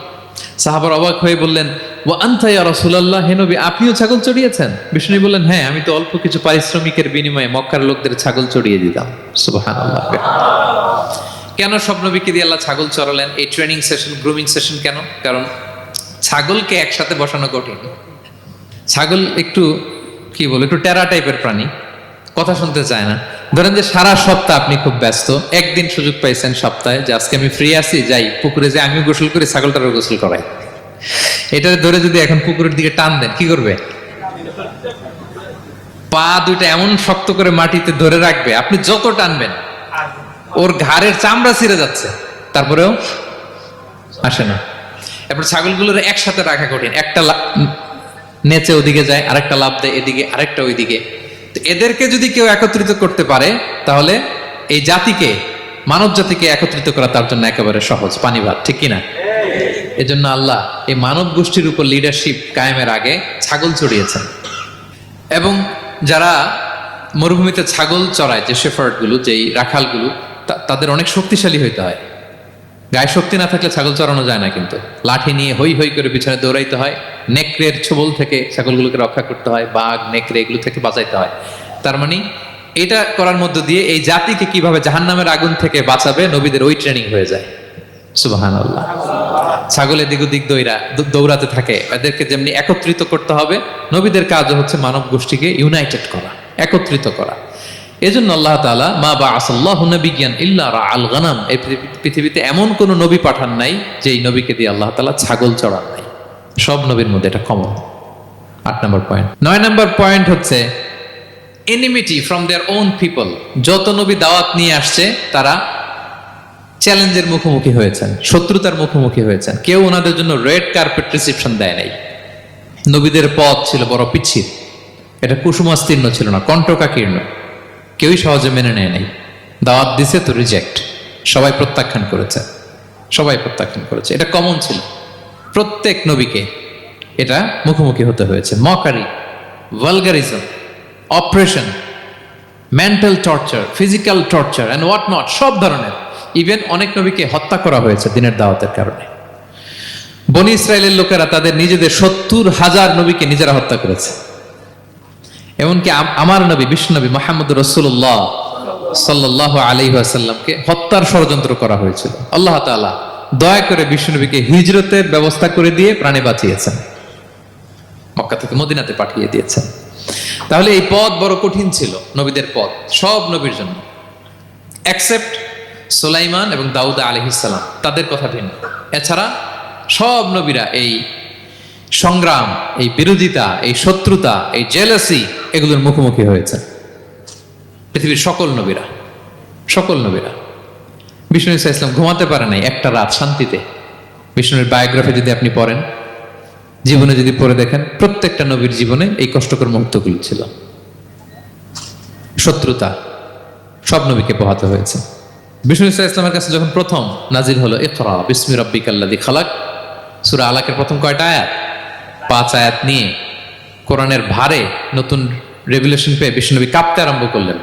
সাহাবার অবাক হয়ে বললেন, ওয়া আনতা ইয়া রাসূলুল্লাহ, হে নবী আপনিও ছাগল চড়িয়েছেন? বিষ্ণু বললেন, হ্যাঁ, আমি তো অল্প কিছু পারিশ্রমিকের বিনিময়ে মক্কার লোকদের ছাগল চড়িয়ে দিতাম। সুবহানাল্লাহ। কেন সব নবীকে দিয়ে আল্লাহ ছাগল চড়ালেন? এই ট্রেনিং সেশন, গ্রুমিং সেশন কেন? কারণ ছাগলকে একসাথে বসানো কঠিন। ছাগল একটু কি বলে, একটু টেরা টাইপের প্রাণী, কথা শুনতে চায় না। ধরেন যে সারা সপ্তাহ আপনি খুব ব্যস্ত, একদিন সুযোগ পাইছেন সপ্তাহে যে আজকে আমি ফ্রি আছি, যাই পুকুরে যে আমিও গোসল করি, ছাগলটারও গোসল করাই। এটা ধরে যদি এখন পুকুরের দিকে টান দেন, কি করবে? পা দুইটা এমন শক্ত করে মাটিতে ধরে রাখবে, আপনি যত টানবেন ওর ঘাড়ের চামড়া ছিঁড়ে যাচ্ছে, তারপরেও আসে না। এরপর ছাগলগুলোর একসাথে রাখা কঠিন, একটা নেচে ওদিকে যায়, আরেকটা লাফ দেয় এদিকে, আরেকটা ওইদিকে। তো এদেরকে যদি কেউ একত্রিত করতে পারে তাহলে এই জাতিকে, মানব জাতিকে একত্রিত করা তার জন্য একেবারে সহজ, পানি ভাত, ঠিক কিনা? এজন্য আল্লাহ এই মানব গোষ্ঠীর উপর লিডারশিপ কায়েমের আগে ছাগল চড়িয়েছেন। এবং যারা মরুভূমিতে ছাগল চড়ায়, যে শেফার্ড গুলো, যেই রাখালগুলো, তাদের অনেক শক্তিশালী হইতে হয়। গায়ে শক্তি না থাকলে ছাগল চড়ানো যায় না, কিন্তু লাঠি নিয়ে হই হই করে পিছনে দৌড়াইতে হয়, নেকড়ের ছোবল থেকে ছাগলগুলোকে রক্ষা করতে হয়, বাঘ নেকড়ে এগুলো থেকে বাঁচাইতে হয়। তার মানে এটা করার মধ্য দিয়ে এই জাতিকে কিভাবে জাহান্নামের আগুন থেকে বাঁচাবে, নবীদের ওই ট্রেনিং হয়ে যায়। সুবহানাল্লাহ। ছাগল এদিক ওদিক দৌড়াতে থাকে, এদেরকে যেমনি একত্রিত করতে হবে, নবীদের কাজও হচ্ছে মানব গোষ্ঠীকে ইউনাইটেড করা, একত্রিত করা। এজন্য আল্লাহ তাআলা মা বাআসাল্লাহু নাবিয়্যান ইল্লা রাআল গানাম, এই পৃথিবীতে এমন কোন নবী পাঠান নাই যেই নবীকে দিয়ে আল্লাহ তাআলা ছাগল চড়ান নাই। সব নবীর মধ্যে এটা কমন। 8 নম্বর পয়েন্ট। 9 নম্বর পয়েন্ট হচ্ছে enmity from their own people. যত নবী দাওয়াত নিয়ে আসছে তারা চ্যালেঞ্জের মুখোমুখি হয়েছেন, শত্রুতার মুখোমুখি হয়েছেন। কেউ ওনাদের জন্য রেড কার্পেট রিসেপশন দেয় নাই। নবীদের পথ ছিল বড় পিচ্ছিল, এটা কুসুমাস্তীর্ণ ছিল না, কণ্টকাকীর্ণ। কেউই সহজে মেনে নেয় নাই। দাওয়াত দিছে তো রিজেক্ট, সবাই প্রত্যাখ্যান করেছে, সবাই প্রত্যাখ্যান করেছে। এটা কমন ছিল, প্রত্যেক নবীকে এটা মুখোমুখি হতে হয়েছে। Mockery, vulgarism, operation, mental torture, physical torture and what not, সব ধরনের। ইভেন অনেক নবীকে হত্যা করা হয়েছে দিনের দাওয়াতের কারণে। বনি ইসরায়েলের লোকেরা তাদের নিজেদের 70,000 নবীকে নিজেরা হত্যা করেছে। এমনকি আমার নবী বিশ্বনবী মুহাম্মদ রাসূলুল্লাহ সাল্লাল্লাহু আলাইহি ওয়াসাল্লামকে হত্যার ষড়যন্ত্র করা হয়েছিল। আল্লাহ তাআলা দয়া করে বিশ্বনবীকে হিজরতের ব্যবস্থা করে দিয়ে প্রাণে বাঁচিয়েছেন, মক্কা থেকে মদিনাতে পাঠিয়ে দিয়েছেন। তাহলে এই পথ বড় কঠিন ছিল, নবীদের পথ, সব নবীর জন্য, এক্সেপ্ট সুলাইমান এবং দাউদ আলাইহিস সালাম, তাদের কথা ভিন্ন। এছাড়া সব নবীরা এই সংগ্রাম, এই বিরোধিতা, এই শত্রুতা, এই জেলাসি, এগুলোর মুখোমুখি হয়েছে পৃথিবীর সকল নবীরা, সকল নবীরা। বিষ্ণু ইসা ইসলাম ঘুমাতে পারে নাই একটা রাত শান্তিতে। বিষ্ণুর বায়োগ্রাফি যদি আপনি পড়েন, জীবনে যদি পড়ে দেখেন, প্রত্যেকটা নবীর জীবনে এই কষ্টকর মুহূর্তগুলো ছিল। শত্রুতা সব নবীকে পোহাতে হয়েছে। বিষ্ণু ইসা ইসলামের কাছে যখন প্রথম নাজিল হলো ইকরা বিসমি রাব্বিকাল্লাযী খালাক, সূরা আলাকের প্রথম কয়টা আয়াত? 5 আয়াত নিয়ে কোরআনের ভারে নতুন রেভুলেশন পেয়ে বিষ্ণুনবী কাঁপতে আরম্ভ করলেন।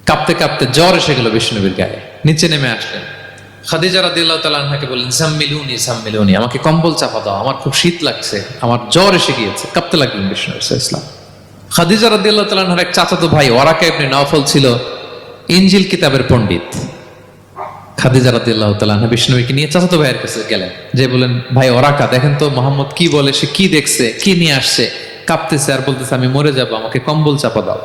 কাঁপতে কাঁপতে জ্বর এসে গেল বিষ্ণুনবীর গায়ে, নিচে নেমে আসলেন। খাদিজা রাদিয়াল্লাহু তাআলা আনহাকে বললেন, জাম্মিলুনি জাম্মিলুনি, আমাকে কম্বল চাপা দাও, আমার খুব শীত লাগছে, আমার জ্বর এসে গিয়েছে। কাঁপতে লাগলেন বিষ্ণু ইসলাম। খাদিজা রাদিয়াল্লাহু তাআলা আনহার এক চাচাতো ভাই ওয়ারাকা ইবনে নওফল ছিল ইনজিল কিতাবের পণ্ডিত। খাদিজা রাদিয়াল্লাহু তাআলা আনহা বিষ্ণুকে নিয়ে চাচাতো ভাইয়ের কাছে গেলেন, যে বলেন, ভাই ওরাকা, দেখেন তো মোহাম্মদ কি বলে, সে কি দেখছে, কি নিয়ে আসছে, কাঁপতেছে আর বলতেছে আমি মরে যাব, আমাকে কম্বল চাপা দাও।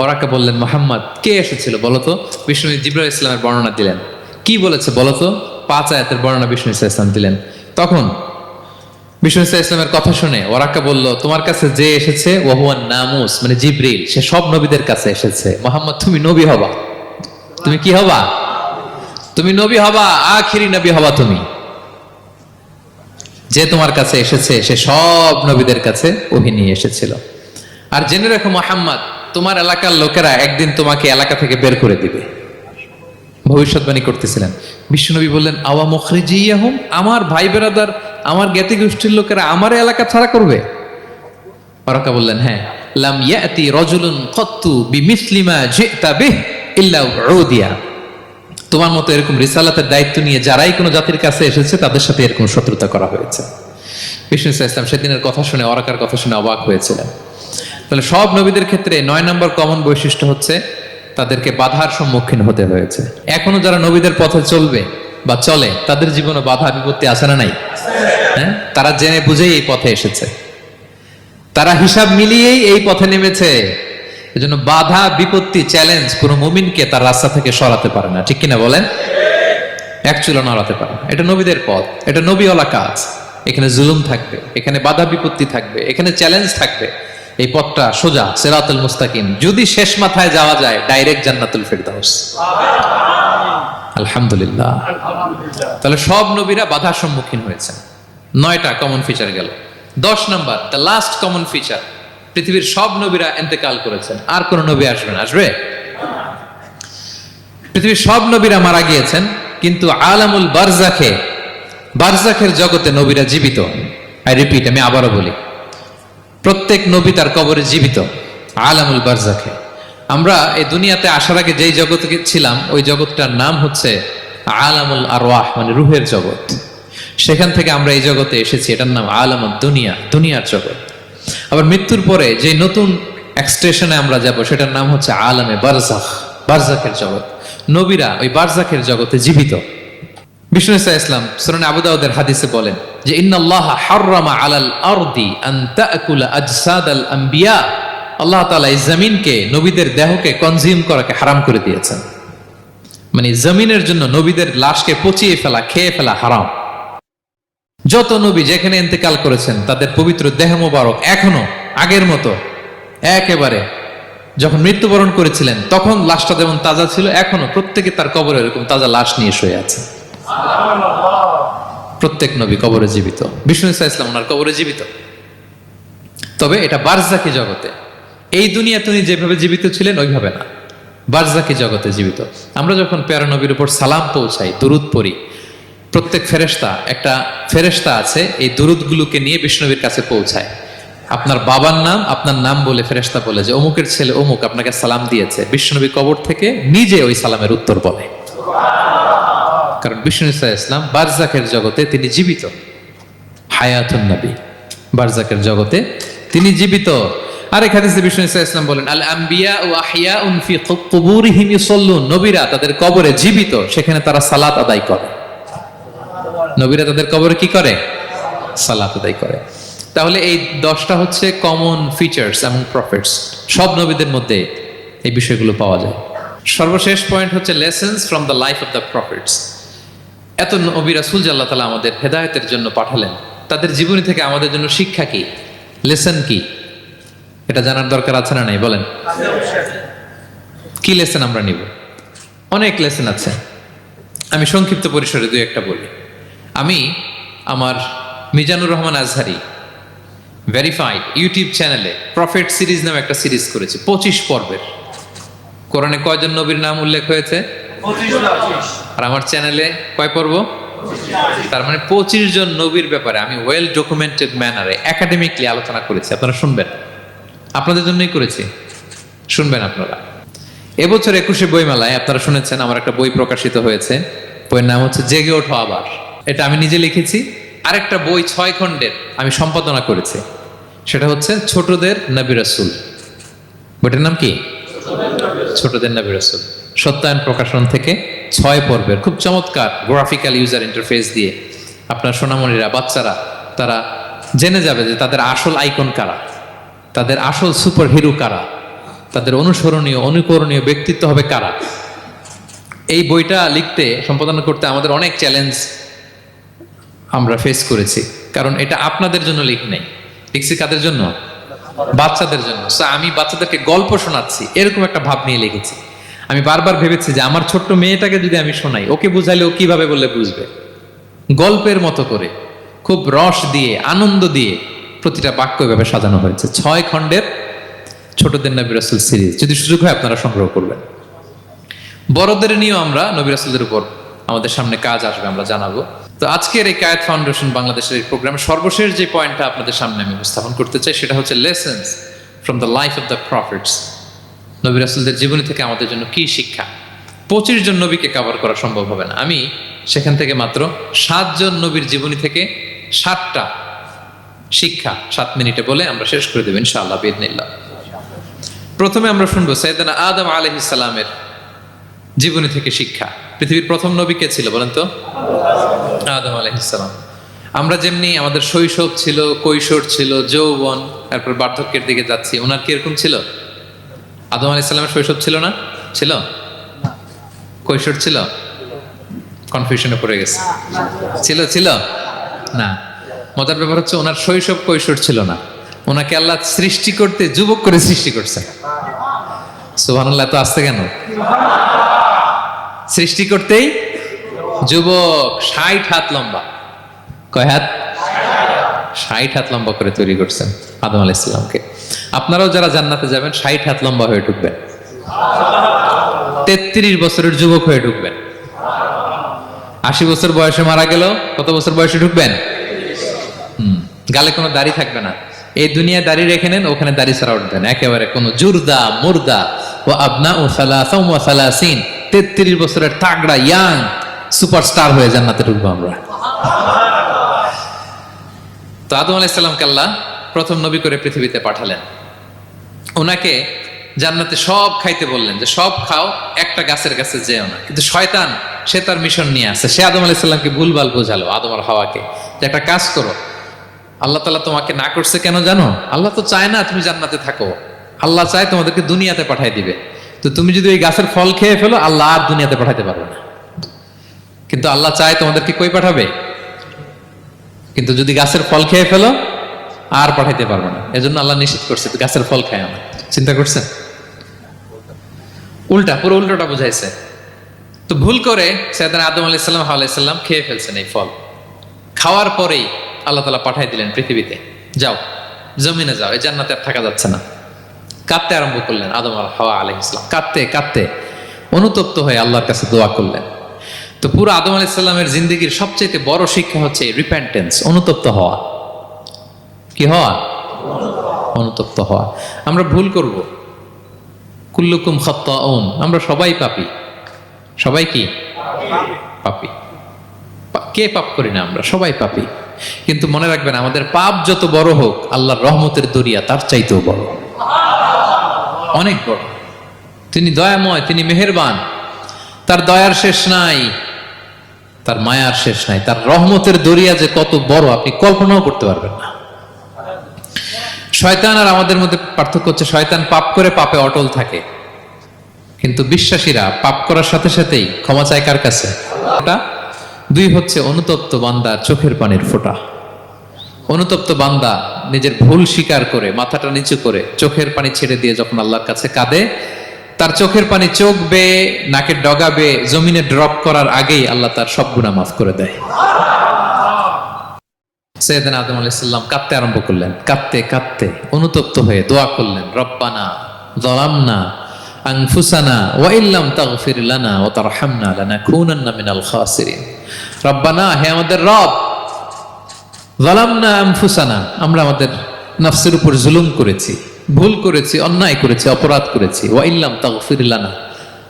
ওরাকা বললেন, মোহাম্মদ কে এসেছিল বলতো? বিষ্ণু জিবরাইল ইসলামের বর্ণনা দিলেন। কি বলেছে বলতো? 5 আয়াতের বর্ণনা বিষ্ণু ইসলাম দিলেন। তখন বিষ্ণু ইসলামের কথা শুনে ওরাকা বলল, তোমার কাছে যে এসেছে ওহুয়ান নামুস, মানে জিবরিল, সে সব নবীদের কাছে এসেছে। মোহাম্মদ তুমি নবী হবা, তুমি কি হবা? তুমি নবী হবা, আখিরি নবী হবা তুমি। যে তোমার কাছে এসেছে সে সব নবীদের কাছে ওহী নিয়ে এসেছিল। আর জেনে রাখো মুহাম্মদ, তোমার এলাকার লোকেরা একদিন তোমাকে এলাকা থেকে বের করে দিবে। ভবিষ্যৎবাণী করতেছিলেন। বিশ্বনবী বললেন, আওয়া মুখরিজিয়াহুম, আমার ভাই বেরাদার, আমার জ্ঞাতি গোষ্ঠীর লোকেরা আমার এলাকা ছাড়া করবে? ওরাকা বললেন, হ্যাঁ। লাম ইয়াতি রাজুলুন কাত্তু বিমিসলি মা জিতা বিহি ইল্লা উদিয়া। তোমার মতো এরকম রিসালাতের দায়িত্ব নিয়ে যারাই কোনো জাতির কাছে এসেছে তাদের সাথে এরকম শত্রুতা করা হয়েছে। বিষ্ণু ইসলাম সেদিনের কথা শুনে, ওরাকার কথা শুনে অবাক হয়েছিলেন। তাহলে সব নবীদের ক্ষেত্রে 9 নম্বর কমন বৈশিষ্ট্য হচ্ছে তাদেরকে বাধার সম্মুখীন হতে হয়েছে। এখনো যারা নবীদের পথে চলবে বা চলে তাদের জীবনে বাধা বিপত্তি আছে না নাই? হ্যাঁ, তারা জেনে বুঝেই এই পথে এসেছে, তারা হিসাব মিলিয়েই এই পথে নেমেছে। এজন্য বাধা বিপত্তি চ্যালেঞ্জ কোন মুমিনকে তার রাস্তা থেকে সরাতে পারে না, ঠিক কিনা বলেন? এক চুলো নড়াতে পারে না। এটা নবীদের পথ, এটা নবীওয়ালা কাজ। এখানে জুলুম থাকবে, এখানে বাধা বিপত্তি থাকবে, এখানে চ্যালেঞ্জ থাকবে। এই পথটা সোজা, সিরাতুল মুস্তাকিম। যদি শেষ মাথায় যাওয়া যায়, ডাইরেক্ট জান্নাতুল ফিরদাউস। আলহামদুলিল্লাহ। তাহলে সব নবীরা বাধার সম্মুখীন হয়েছেন। 9টা কমন ফিচার গেল। 10 নম্বর, দ্য লাস্ট কমন ফিচার, পৃথিবীর সব নবীরা ইন্তেকাল করেছেন, আর কোন নবী আসবেন? আসবে? পৃথিবীর সব নবীরা মারা গিয়েছেন, কিন্তু আলামুল বারজাখে, বারজাখের জগতে নবীরা জীবিত। আই রিপিট, আমি আবারও বলি, প্রত্যেক নবী তার কবরে জীবিত। আলামুল বারজাখে। আমরা এই দুনিয়াতে আসার আগে যেই জগতে ছিলাম, ওই জগৎটার নাম হচ্ছে আলামুল আরওয়াহ, মানে রুহের জগৎ। সেখান থেকে আমরা এই জগতে এসেছি, এটার নাম আলামুদ দুনিয়া, দুনিয়ার জগৎ। আবার মৃত্যুর পরে যে নতুন এক্সটেশনে আমরা যাব, সেটার নাম হচ্ছে আলামে বারজাখ, বারজাখের জগৎ। নবীরা ওই বারজাখের জগতে জীবিত। বিষ্ণু ইসলাম সুনানে আবু দাউদের হাদিসে বলেন যে, ইন্নাল্লাহ হাররামা আলাল আরদি আন তাকুলা আজসাদাল আম্বিয়া। আল্লাহ তাআলা এই জমিনকে, নবীদের দেহকে কনজিউম করাকে হারাম করে দিয়েছেন। মানে জমিনের জন্য নবীদের লাশকে পচিয়ে ফেলা, খেয়ে ফেলা হারাম। যত নবী যেখানে ইন্তেকাল করেছেন, তাদের পবিত্র দেহ মোবারক এখনো আগের মতো একেবারে যখন মৃত্যুবরণ করেছিলেন তখন লাশটা যেমন তাজা ছিল, এখনো প্রত্যেকে তার কবরে এরকম তাজা লাশ নিয়ে শুয়ে আছে। প্রত্যেক নবী কবরে জীবিত। বিষ্ণু ইসলাম ওনার কবরে জীবিত। তবে এটা বারজাকি জগতে। এই দুনিয়া তিনি যেভাবে জীবিত ছিলেন ওইভাবে না, বারজাকি জগতে জীবিত। আমরা যখন প্যারা নবীর উপর সালাম পৌঁছাই, দুরুদ পড়ি, প্রত্যেক ফেরেশতা, একটা ফেরেশতা আছে এই দুরুদগুলোকে নিয়ে বিষ্ণুবীর কাছে পৌঁছায়। আপনার বাবার নাম, আপনার নাম বলে ফেরেশতা বলে যে অমুকের ছেলে অমুক আপনাকে সালাম দিয়েছে। বিষ্ণুনবী কবর থেকে নিজে ওই সালামের উত্তর বলে, কারণ বিষ্ণু ইসলাম বারজাকের জগতে তিনি জীবিত। হায়াতুন নবী, বারজাকের জগতে তিনি জীবিত। আরেক হাদিসে বিষ্ণু ইসলাম বলেন, আল আম্বিয়া ওয়া আহইয়াউন ফি কুবুরিহিম ইউসাল্লুন। নবীরা তাদের কবরে জীবিত, সেখানে তারা সালাত আদায় করে। নবীরা তাদের কবরে কি করে? সালাত আদায় করে। তাহলে এই 10টা হচ্ছে কমন ফিচার্স এবং প্রফিটস। সব নবীদের মধ্যে এই বিষয়গুলো পাওয়া যায়। সর্বশেষ পয়েন্ট হচ্ছে lessons from the life of the profits. এত নবী রাসূল যে আল্লাহ তাআলা আমাদের হেদায়েতের জন্য পাঠালেন, তাদের জীবনী থেকে আমাদের জন্য শিক্ষা কি, লেসন কি, এটা জানার দরকার আছে না নাই? বলেন, কি লেসন আমরা নিব? অনেক লেসন আছে। আমি সংক্ষিপ্ত পরিসরে 2-1টা বলি। আমি আমার মিজানুর রহমান আজহারি ভেরিফাইড ইউটিউব চ্যানেলে প্রফেট সিরিজ নামে একটা সিরিজ করেছি, 25 পর্বের। কোরআনে কয়জন নবীর নাম উল্লেখ হয়েছে? 25। আর আমার চ্যানেলে কয় পর্ব? তার মানে 25 জন নবীর ব্যাপারে আমি ওয়েল ডকুমেন্টেড ম্যানারে একাডেমিকলি আলোচনা করেছি। আপনারা শুনবেন, আপনাদের জন্যই করেছি, শুনবেন আপনারা। এবছর 21শে বইমেলায় আপনারা শুনেছেন আমার একটা বই প্রকাশিত হয়েছে। বইয়ের নাম হচ্ছে জেগে ওঠো আবার। এটা আমি নিজে লিখেছি। আরেকটা বই 6 খণ্ডের আমি সম্পাদনা করেছি, সেটা হচ্ছে ছোটদের নবী রাসূল। বইটার নাম কি? ছোটদের নবী রাসূল। সত্যায়ন প্রকাশন থেকে 6 পর্বের খুব চমৎকার গ্রাফিক্যাল ইউজার ইন্টারফেস দিয়ে আপনার সোনামণিরা, বাচ্চারা তারা জেনে যাবে যে তাদের আসল আইকন কারা, তাদের আসল সুপার হিরো কারা, তাদের অনুসরণীয় অনুকরণীয় ব্যক্তিত্ব হবে কারা। এই বইটা লিখতে, সম্পাদনা করতে আমাদের অনেক চ্যালেঞ্জ আমরা ফেস করেছি, কারণ এটা আপনাদের জন্য লিখি নাই, লিখছি কাদের জন্য? বাচ্চাদের জন্য। আমি বাচ্চাদেরকে গল্প শোনাচ্ছি এরকম একটা ভাব নিয়ে লিখেছি। আমি বারবার ভেবেছি যে আমার ছোট্ট মেয়েটাকে যদি আমি শোনাই, ওকে বুঝাইলে ও কিভাবে বললে বুঝবে। গল্পের মতো করে খুব রস দিয়ে আনন্দ দিয়ে প্রতিটা বাক্য এভাবে সাজানো হয়েছে। 6 খণ্ডের ছোটদের নবী রাসূল সিরিজ, যদি সুযোগ হয় আপনারা সংগ্রহ করবেন। বড়দের নিয়েও আমরা নবী রাসূলদের উপর আমাদের সামনে কাজ আসবে, আমরা জানাবো। তো আজকের এই কায়েত ফাউন্ডেশন বাংলাদেশের এই প্রোগ্রামে সর্বশেষ যে পয়েন্টটা আপনাদের সামনে আমি উপস্থাপন করতে চাই, সেটা হচ্ছে lessons from the life of the profits. নবী রাসূলদের জীবনী থেকে আমাদের জন্য কি শিক্ষা। 25 জন নবীকে কভার করা সম্ভব হবে না, আমি সেখান থেকে মাত্র 7 জন নবীর জীবনী থেকে 7টা শিক্ষা 7 মিনিটে বলে আমরা শেষ করে দেব ইনশাআল্লাহ বিইذنিল্লাহ। প্রথমে আমরা শুনবো সাইয়েদনা আদম আলাইহিস সালামের জীবনী থেকে শিক্ষা। পৃথিবীর প্রথম নবী কে ছিল বলেন তো? আদম আলাইহিস সালাম। আমরা যেমনি আমাদের শৈশব ছিল, কৈশোর ছিল, যৌবন, তারপর বার্ধক্যের দিকে যাচ্ছি, ওনার কি এরকম ছিল? আদম আলাইহিস সালামের শৈশব ছিল না? ছিল? কৈশোর ছিল? কনফিউশনে পড়ে গেছে। ছিল? ছিল না। মজার ব্যাপার হচ্ছে ওনার শৈশব কৈশোর ছিল না, ওনাকে আল্লাহ সৃষ্টি করতে যুবক করে সৃষ্টি করছে। সুবহানাল্লাহ, তো আসতে কেন? সৃষ্টি করতেই যুবক, 60 হাত লম্বা। কয় হাত? 60 হাত লম্বা করে তৈরি করছেন আদম আলাইহিস সালামকে। আপনারাও যারা জান্নাতে যাবেন 60 হাত লম্বা হয়ে ঢুকবেন, 33 বছরের যুবক হয়ে ঢুকবেন। 80 বছর বয়সে মারা গেল, কত বছর বয়সে ঢুকবেন? গালে কোনো দাড়ি থাকবে না। এই দুনিয়ায় দাড়ি রেখে নেন, ওখানে দাড়ি ছাড়া উঠবেন একেবারে কোনো জুরদা মুর্দা। ও আবনা ও সালাসা ওয়া সালাসিন, 33 বছরের তাগড়া ইয়াং সুপারস্টার হয়ে জান্নাতে ঢুকবো আমরা। তো আদম আলাইহিস সালামকে আল্লাহ প্রথম নবী করে পৃথিবীতে পাঠালেন। ওনাকে জান্নাতে সব খাইতে বললেন যে সব খাও, একটা গাছের কাছে যেও না। কিন্তু শয়তান সে তার মিশন নিয়ে আসে, সে আদম আলাইহিস সালামকে ভুলভাল বোঝালো, আদম আর হাওয়াকে, যে একটা কাজ করো, আল্লাহ তাআলা তোমাকে না করছে কেন জানো? আল্লাহ তো চায় না তুমি জান্নাতে থাকো, আল্লাহ চায় তোমাদেরকে দুনিয়াতে পাঠাই দিবে। তো তুমি যদি ওই গাছের ফল খেয়ে ফেলো, আল্লাহ আর দুনিয়াতে পাঠাইতে পারবে না। কিন্তু আল্লাহ চায় তোমাদেরকে কই পাঠাবে? কিন্তু যদি গাছের ফল খেয়ে ফেলো আর পাঠাইতে পারবে না। এজন্য আল্লাহ নিষেধ করছে গাছের ফল খায় না। চিন্তা করছেন? উল্টা, পুরো উল্টোটা বুঝাইছে। তো ভুল করে সাইয়েদনা আদম আলাইহিস সালাম হাওয়া আলাইহিস সালাম খেয়ে ফেলছেন এই ফল। খাওয়ার পরেই আল্লাহ তাআলা পাঠাই দিলেন পৃথিবীতে, যাও জমিনে যাও, এই জান্নাতে আর থাকা যাচ্ছে না। কাঁদতে আরম্ভ করলেন আদম আর হাওয়া আলাইহিস সালাম, কাঁদতে কাঁদতে অনুতপ্ত হয়ে আল্লাহর কাছে দোয়া করলেন। তো পুরো আদম আলাইহিস সালামের জিন্দেগির সবচেয়ে বড় শিক্ষা হচ্ছে রিপেন্টেন্স, অনুতপ্ত হওয়া। কি হওয়া? অনুতপ্ত হওয়া। আমরা ভুল করব, কুল্লুকুম খাত্তাউন, আমরা সবাই পাপী। সবাই কি পাপী? কে পাপ করি না? আমরা সবাই পাপী। কিন্তু মনে রাখবেন, আমাদের পাপ যত বড় হোক, আল্লাহর রহমতের দরিয়া তার চাইতেও বড়, অনেক বড়। তিনি দয়াময়, তিনি মেহেরবান, তার দয়ার শেষ নাই, তার মায়ার শেষ নাই। তার রহমতের দরিয়া যে কত বড় আপনি কল্পনাও করতে পারবেন না। শয়তান আর আমাদের মধ্যে পার্থক্য হচ্ছে, শয়তান পাপ করে পাপে অটল থাকে, কিন্তু বিশ্বাসীরা পাপ করার সাথে সাথেই ক্ষমা চায় কার কাছে? দুই হচ্ছে অনুতপ্ত বান্দার চোখের পানির ফোঁটা। অনুতপ্ত বান্দা নিজের ভুল স্বীকার করে মাথাটা নিচু করে চোখের পানি ছেড়ে দিয়ে যখন আল্লাহর কাছে কাঁদে, তার চোখের পানি চোখ বেয়ে নাকের ডগা বেয়ে জমিনে ড্রপ করার আগেই আল্লাহ তার সব গুনাহ মাফ করে দেয়। সাইয়েদনা আদম আলাইহিস সালাম কাঁদতে আরম্ভ করলেন, কাঁদতে কাঁদতে অনুতপ্ত হয়ে দোয়া করলেন, রব্বানা যালামনা আনফুসানা ওয়া ইল্লাম তাগফির লানা ওয়া তারহামনা লানাকুনান্না মিনাল খাসিরিন। রব্বানা, হে আমাদের রব, যালামনা আনফুসানা, আমরা আমাদের নফসের উপর জুলুম করেছি, ভুল করেছি, অন্যায় করেছি, অপরাধ করেছি। ওয়া ইল্লাম তাগফির লানা,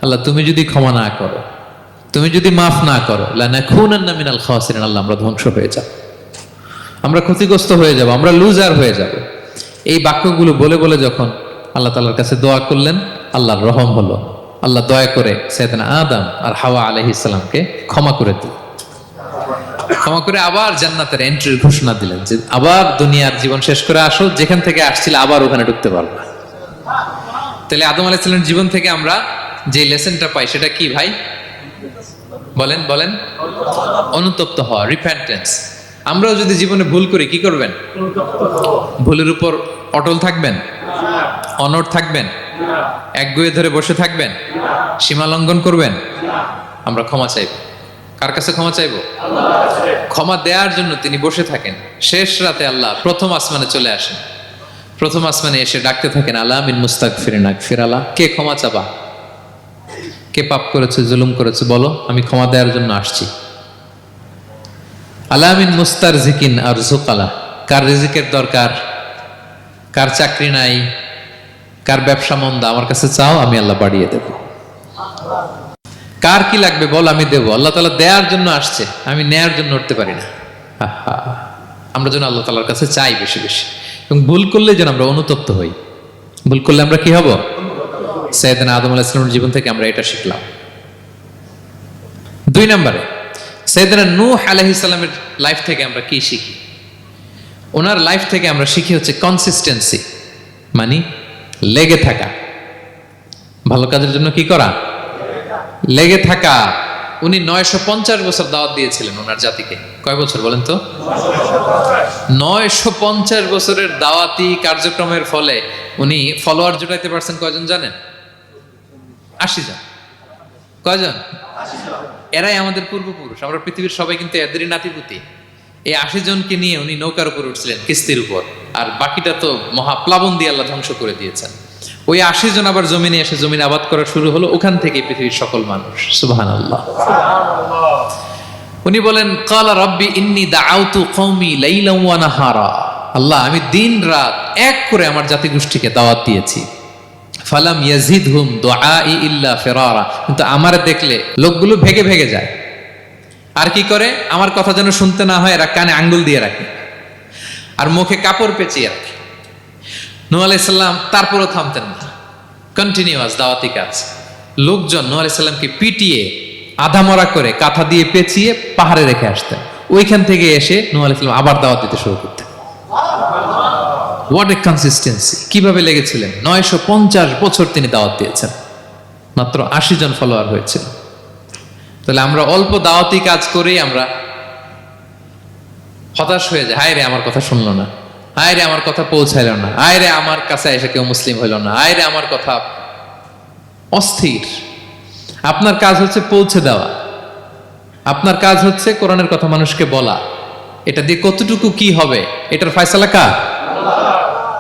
আল্লাহ তুমি যদি ক্ষমা না করো, তুমি যদি মাফ না করো, লানাকুনান্না মিনাল খাসিরিন, আল্লাহ আমরা ধ্বংস হয়ে যাব, আমরা ক্ষতিগ্রস্ত হয়ে যাব, আমরা লুজার হয়ে যাব। এই বাক্যগুলো বলে বলে যখন আল্লাহ তাআলার কাছে দোয়া করলেন, আল্লাহর রহম হলো। আল্লাহ দয়া করে সাইয়েদনা আদম আর হাওয়া আলাইহিস সালামকে ক্ষমা করে দিলেন। ক্ষমা করে আবার জান্নাতের এন্ট্রির ঘোষণা দিলেন যে আবার দুনিয়ার জীবন শেষ করে আসো, যেখান থেকে আসছিল আবার ওখানে ঢুকতে পারবে। তাহলে আদম আলাইহিস সালামের জীবন থেকে আমরা যে লেসনটা পাই সেটা কি ভাই? বলেন বলেন। অনুতপ্ত হওয়া, রিপেন্টেন্স। আমরাও যদি জীবনে ভুল করি কি করবেন? ভুলের উপর অটল থাকবেন, অনড় থাকবেন। একগুঁয়ে ধরে বসে থাকবেন? সীমা লঙ্ঘন করবেন? আমরা ক্ষমা চাইব। কার কাছে ক্ষমা চাইব? ক্ষমা দেওয়ার জন্য তিনি বসে থাকেন। শেষ রাতে আল্লাহ প্রথম আসমানে চলে আসেন। প্রথম আসমানে এসে ডাকতে থাকেন, আলা মিন মুস্তাগফিরিন আগফির আলা, কে ক্ষমা চাবা? কে পাপ করেছে, জুলুম করেছে, বলো, আমি ক্ষমা দেওয়ার জন্য আসছি। আলা মিন মুস্তারজিকিন আরজুক আলা, কার রিজিকের দরকার, কার চাকরি নাই, কার ব্যবসা মন্দা, আমার কাছে চাও, আমি আল্লাহ বাড়িয়ে দেব। কার কি লাগবে বল, আমি দেব। আল্লাহ তাআলা দেওয়ার জন্য আসছে, আমি নেয়ার জন্য উঠতে পারি না। আহা, আমরা যেন আল্লাহ তাআলার কাছে চাই বেশি বেশি, এবং ভুল করলে যেন আমরা অনুতপ্ত হই। ভুল করলে আমরা কি হব? সাইয়েদনা আদম আলাইহিস সালামের জীবন থেকে আমরা এটা শিখলাম। 2 নম্বরে সাইয়েদনা নূহ আলাইহিস সালামের লাইফ থেকে আমরা কি শিখি? ওনার লাইফ থেকে আমরা শিখি হচ্ছে কনসিস্টেন্সি, মানে লেগে থাকা। ভালো কাজের জন্য কি করা? লেগে থাকা। উনি 950 বছর দাওয়াত দিয়েছিলেন ওনার জাতিকে। কয় বছর বলেন তো? 950 বছরের দাওয়াতি কার্যক্রমের ফলে উনি ফলোয়ার জুটাইতে পারছেন কয়জন জানেন? 80 জন। কয়জন? এরাই আমাদের পূর্বপুরুষ। আমরা পৃথিবীর সবাই কিন্তু এদেরই নাতিপুতি। এই 80 জনকে নিয়ে উনি নৌকার উপর উঠছিলেন, কিস্তির উপর, আর বাকিটা তো মহাপ্লাবন দিয়ে আল্লাহ ধ্বংস করে দিয়েছেন। ওই 80 জন আবার জমিনে এসে জমিন আবাদ করা শুরু হলো, ওখান থেকে পৃথিবীর সকল মানুষ। সুবহানাল্লাহ। উনি বলেন, ক্বালা রাব্বি ইন্নী দাআউতু কওমি লাইলান ওয়া নাহারা, আল্লাহ আমি দিন রাত এক করে আমার জাতি গোষ্ঠীকে দাওয়াত দিয়েছি। ফালাম ইয়াজিদহুম দুআই ইল্লা ফিরারা, কিন্তু আমার দেখলে লোকগুলো ভেগে ভেগে যায়। আর কি করে? আমার কথা যেন শুনতে না হয়, এরা কানে আঙ্গুল দিয়ে রাখে আর মুখে কাপড় পেঁচিয়ে রাখে। নূহ আলাইহিস সালাম তারপরও থামতেন না, কন্টিনিউয়াস দাওয়াতি কাজ। লোকজন নূহ আলাইহিস সালামকে পিটিয়ে আধামরা করে কাঁথা দিয়ে পেঁচিয়ে পাহাড়ে রেখে আসতেন। ওইখান থেকে এসে নূহ আলাইহিস সালাম আবার দাওয়াত দিতে শুরু করতেন। What a consistency! কিভাবে লেগেছিলেন! 950 বছর তিনি দাওয়াত দিয়েছেন, মাত্র 80 জন ফলোয়ার হয়েছিল। তাহলে আমরা অল্প দাওয়াতি কাজ করেই আমরা হতাশ হয়ে যাই। হায় রে, আমার কথা শুনলো না, হায় রে আমার কথা পৌঁছাইল না, হায় রে আমার কাছে এসে কেউ মুসলিম হইল না, হায় রে আমার কথা। অস্থির। আপনার কাজ হচ্ছে পৌঁছে দেওয়া, আপনার কাজ হচ্ছে কোরআনের কথা মানুষকে বলা। এটা দিয়ে কতটুকু কি হবে এটার ফয়সালা কার?